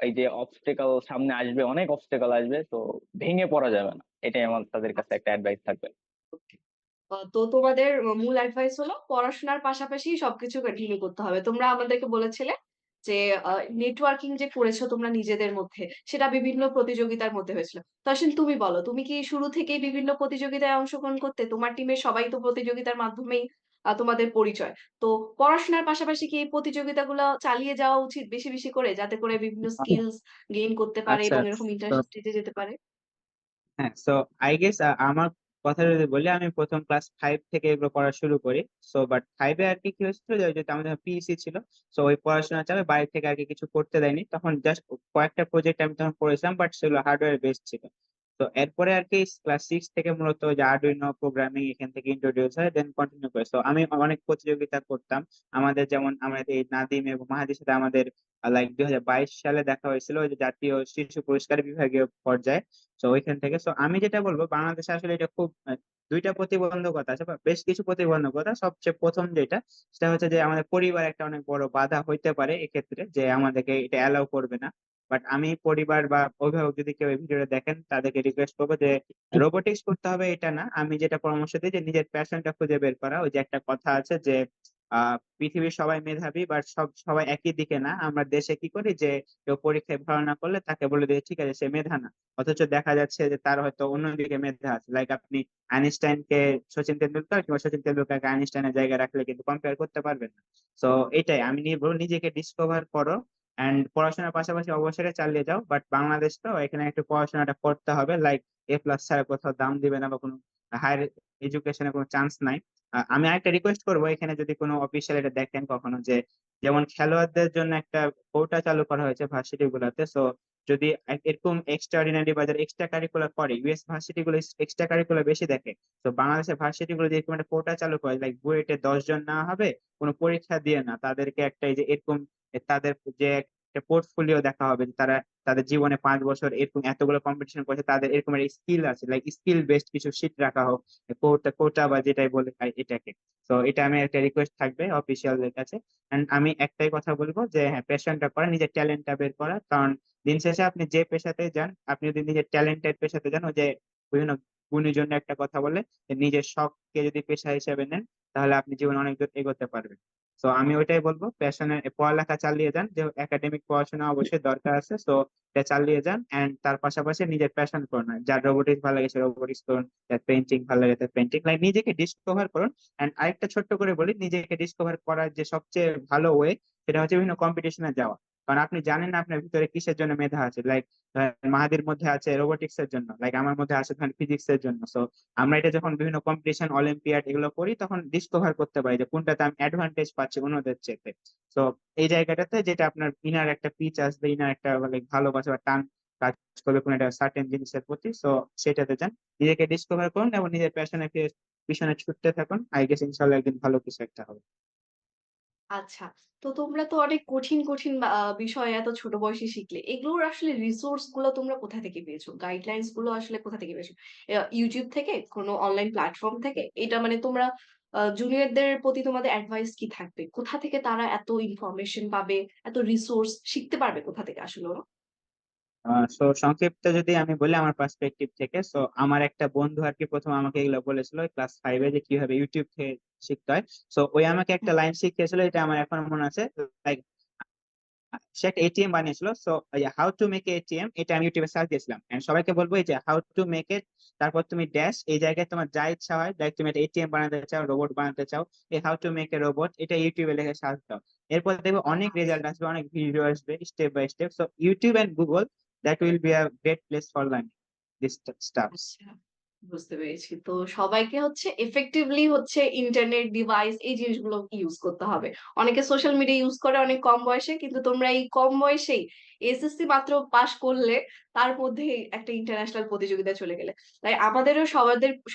এই যে অবস্টেকল সামনে আসবে, অনেক অবস্টেকল আসবে, তো ভেঙে পড়া যাবে না, এটাই আমার তাদের কাছে আচ্ছা একটা অ্যাডভাইস থাকবে। okay. তো তোমাদের মূল অ্যাডভাইস হলো পড়াশোনার পাশাপাশি সবকিছু কন্টিনিউ করতে হবে। তোমরা আমাদেরকে বলেছিলে যে নেটওয়ার্কিং যে করেছো তোমরা নিজেদের মধ্যে, সেটা বিভিন্ন প্রতিযোগিতার মধ্যে হয়েছিল। তো আসলে তুমি বলো, তুমি কি শুরু থেকেই বিভিন্ন প্রতিযোগিতায় অংশগ্রহণ করতে? তোমার টিমের সবাই তো প্রতিযোগিতার মাধ্যমেই তোমাদের পরিচয়। তো পড়াশোনার পাশাপাশি কি এই প্রতিযোগিতাগুলো চালিয়ে যাওয়া উচিত বেশি বেশি করে, যাতে করে বিভিন্ন স্কিলস গেইন করতে পারে আচ্ছা, এবং এরকম তো ইন্টারন্যাশনাল স্টেজে যেতে পারে? হ্যাঁ, সো আই গেস আমার কথা যদি বলি, আমি প্রথম ক্লাস 5 থেকে এগুলো পড়া শুরু করি। সো বাট 5-এ আর কি কি হয়েছিল, যে যেটা আমাদের পিইসি ছিল, সো ওই পড়াশোনা চাপে বাইরে থেকে আর কি কিছু করতে দেয়নি, তখন জাস্ট কয়েকটা প্রজেক্ট আমি তখন করেছিলাম, বাট সেগুলো হার্ডওয়্যার বেসড ছিল। তো এরপরে আর কি ক্লাস 6 থেকে মূলত যে আরডুইনো প্রোগ্রামিং এখান থেকে ইন্ট্রোডিউস হয়, দেন কন্টিনিউ করে। তো আমি অনেক প্রতিযোগিতা করতাম। আমাদের যেমন আমাদের এই নাদিম এবং মাহাদির সাথে আমাদের 2022 সালে দেখা হয়েছিল, ওই যে জাতীয় শিশু পুরস্কার বিভাগীয় পর্যায়ে। তো ওইখান থেকে আমি যেটা বলবো, বাংলাদেশে আসলে এটা খুব দুইটা প্রতিবন্ধকতা আছে, বা বেশ কিছু প্রতিবন্ধকতা। সবচেয়ে প্রথম যেটা, সেটা হচ্ছে যে আমাদের পরিবার একটা অনেক বড় বাধা হইতে পারে এক্ষেত্রে, যে আমাদেরকে এটা অ্যালাউ করবে না। বাট আমি পরিবার বা অভিভাবক যদি কেউ এই ভিডিওটা দেখেন, তাদেরকে রিকোয়েস্ট করবো যে রোবোটিক্স করতে হবে এটা না। আমি যেটা পরামর্শ দিই, যে নিজের প্যাশনটা খুঁজে বের করা। ওই যে একটা কথা আছে যে পৃথিবীর সবাই মেধাবী, বাট সবাই একই দিকে না। আমরা দেশে কি করি, যে কেউ পরীক্ষায় ভালো না করলে তাকে বলে দিয়ে ঠিক আছে সে মেধা না, অথচ দেখা যাচ্ছে যে তার হয়তো অন্যদিকে মেধা আছে। লাইক আপনি আইনস্টাইনকে সচিন তেন্ডুলকার, কিংবা সচিন তেন্ডুলকারকে আইনস্টাইনের জায়গায় রাখলে কিন্তু কম্পেয়ার করতে পারবেন না। তো এটাই আমি বলবো, নিজেকে ডিসকভার করো, এন্ড পড়াশোনার পাশাপাশি অবসরে চালিয়ে যাও। বাট বাংলাদেশ তো, এখানে একটু পড়াশোনাটা করতে হবে। লাইক A+ ছাড়া কোথাও দাম দিবে না, বা কোনো হায়ার এডুকেশনে কোনো চান্স নাই। আমি আরেকটা রিকোয়েস্ট করবো, এখানে যদি কোনো অফিসিয়াল এটা দেখেন কখনো, যে যেমন খেলোয়াড়দের জন্য একটা কোটা চালু করা হয়েছে ভার্সিটি গুলাতে। সো যদি এরকম এক্সট্রাঅর্ডিনারি বা যারা এক্সট্রা কারিকুলার করে, ইউএস ভার্সিটি গুলো এক্সট্রা কারিকুলার বেশি দেখে। তো বাংলাদেশের ভার্সিটি গুলো যদি এরকম একটা কোটা চালু করে, লাইক বুয়েটে 10 জন না হবে, কোনো পরীক্ষা দিয়ে না, তাদেরকে একটা এই যে এরকম তাদের যে একটা পোর্টফোলিও দেখা হবে, যে তারা তাদের জীবনে 5 বছর এরকম এতগুলো কম্পিটিশন করেছে, তাদের এরকম স্কিল আছে, লাইক স্কিল বেসড কিছু শিট রাখা হোক, কোটা কোটা বা যেটাই বলে এটাকে। তো এটা আমি একটা রিকোয়েস্ট থাকবে অফিসিয়ালদের কাছে। এন্ড আমি একটাই কথা বলবো, যে হ্যাঁ, প্যাশনটা করা, নিজের ট্যালেন্টটা বের করা। কারণ দিন শেষে আপনি যে পেশাতে যান, আপনি যদি নিজের ট্যালেন্টের পেশাতে যান, ওই যে বিভিন্ন গুণীজন একটা কথা বলে, যে নিজের শখকে যদি পেশা হিসেবে নেন, তাহলে আপনি জীবনে অনেক দূর এগোতে পারবেন। তো আমি ওইটাই বলবো, প্যাশনের পড়ালেখা চালিয়ে যান, যে একাডেমিক পড়াশোনা অবশ্যই দরকার আছে, তো এটা চালিয়ে যান। এন্ড তার পাশাপাশি নিজের প্যাশন করুন, যার রোবোটিক্স ভালো লাগে সে রোবোটিক্স করুন, যার পেন্টিং ভালো লাগে তার পেন্টিং, লাইক নিজেকে ডিসকভার করুন। এন্ড আরেকটা ছোট্ট করে বলি, নিজেকে ডিসকভার করার যে সবচেয়ে ভালো ওয়ে, সেটা হচ্ছে বিভিন্ন কম্পিটিশনে যাওয়া। কারণ আপনি জানেন না আপনার ভিতরে কিসের জন্য মেধা আছে। লাইক মাহাদির মধ্যে আছে রোবোটিক্স এর জন্য, লাইক আমার মধ্যে আছে ধরেন ফিজিক্স এর জন্য। সো আমরা এটা যখন বিভিন্ন কম্পিটিশন, অলিম্পিয়াড এগুলো করি, তখন ডিসকভার করতে পারি যে কোনটাতে আমি অ্যাডভান্টেজ পাচ্ছি অন্যদের চেয়ে। তো এই জায়গাটাতে যেটা আপনার ইনার একটা পিচ আসবে, ইনার একটা লাইক ভালোবাসা বা টান কাজ করবে কোনো একটা সার্টেন জিনিসের প্রতি, সো সেটাতে যান, নিজেকে ডিসকভার করুন এবং নিজের প্যাশনের পিছনে ছুটতে থাকুন। আই গেস ইনশাল্লাহ একদিন ভালো কিছু একটা হবে। আচ্ছা। তো তোমরা তো অনেক কঠিন কঠিন বিষয় এত ছোট বয়সে শিখলে, এগুলোর আসলে রিসোর্স গুলো তোমরা কোথা থেকে পেয়েছো? গাইডলাইন্স গুলো আসলে কোথা থেকে পেয়েছো? ইউটিউব থেকে, কোনো অনলাইন প্ল্যাটফর্ম থেকে? এটা মানে তোমরা জুনিয়রদের প্রতি তোমাদের অ্যাডভাইস কি থাকবে? কোথা থেকে তারা এত ইনফরমেশন পাবে, এত রিসোর্স শিখতে পারবে কোথা থেকে আসলে ওরা? সো সংক্ষিপ্ত যদি আমি বলি আমার পার্সপেক্টিভ থেকে, সো আমার একটা বন্ধু আর কি প্রথম আমাকে এগুলো বলেছিল ক্লাস 5-এ, যে কিভাবে ইউটিউব থেকে শিখতে হয়। সো ওই আমাকে একটা লাইন শিখিয়েছিল, এটা আমার এখন মনে আছে। লাইক সে একটা এটিএম বানিয়েছিল। So how to make ATM, এটা আমি ইউটিউবে সার্চ দিয়েছিলাম, এন্ড সবাইকে বলবো এই যে হাউ টু মেক ইট, তারপর তুমি ড্যাশ, এই জায়গায় তোমার যা ইচ্ছা হয়, লাইক তুমি একটা এটিএম বানাতে চাও, রোবট বানাতে চাও, এই how to make a robot, এটা ইউটিউবে লিখে সার্চ দাও। এরপর দেখবে অনেক রেজাল্ট আসবে, অনেক ভিডিও আসবে step by step. So YouTube and Google, that will be a great place for learning this stuffs. আচ্ছা, বুঝতে পেরেছি। তো সবাইকে হচ্ছে এফেক্টিভলি হচ্ছে ইন্টারনেট ডিভাইস এই জিনিসগুলো ইউজ করতে হবে। অনেকে সোশ্যাল মিডিয়া ইউজ করে অনেক কম বয়সে, কিন্তু তোমরা এই কম বয়সেই এসএসসি মাত্র পাশ করলে, তার মধ্যে একটা ইন্টারন্যাশনাল প্রতিযোগিতায় চলে গেলে। তাই আমাদেরও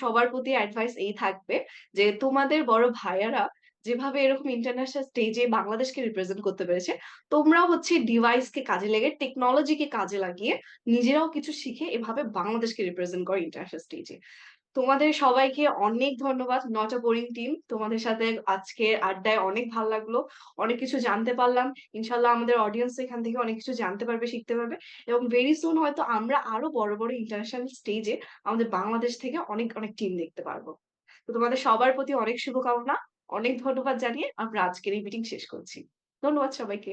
সবার প্রতি অ্যাডভাইস এই থাকবে যে তোমাদের বড় ভাইয়ারা যেভাবে এরকম ইন্টারন্যাশনাল স্টেজে বাংলাদেশকে রিপ্রেজেন্ট করতে পেরেছে, তোমরাও হচ্ছে ডিভাইসকে কাজে লেগে, টেকনোলজিকে কাজে লাগিয়ে নিজেরাও কিছু শিখে এভাবে বাংলাদেশকে রিপ্রেজেন্ট করে ইন্টারন্যাশনাল স্টেজে। তোমাদের সবাইকে অনেক ধন্যবাদ, নট আ বোরিং টিম। তোমাদের সাথে আজকের আড্ডায় অনেক ভালো লাগলো, অনেক কিছু জানতে পারলাম। ইনশাল্লাহ আমাদের অডিয়েন্স এখান থেকে অনেক কিছু জানতে পারবে, শিখতে পারবে, এবং ভেরি সুন হয়তো আমরা আরো বড় বড় ইন্টারন্যাশনাল স্টেজে আমাদের বাংলাদেশ থেকে অনেক অনেক টিম দেখতে পারবো। তো তোমাদের সবার প্রতি অনেক শুভকামনা, অনেক ধন্যবাদ জানিয়ে আমরা আজকের এই মিটিং শেষ করছি। ধন্যবাদ সবাইকে।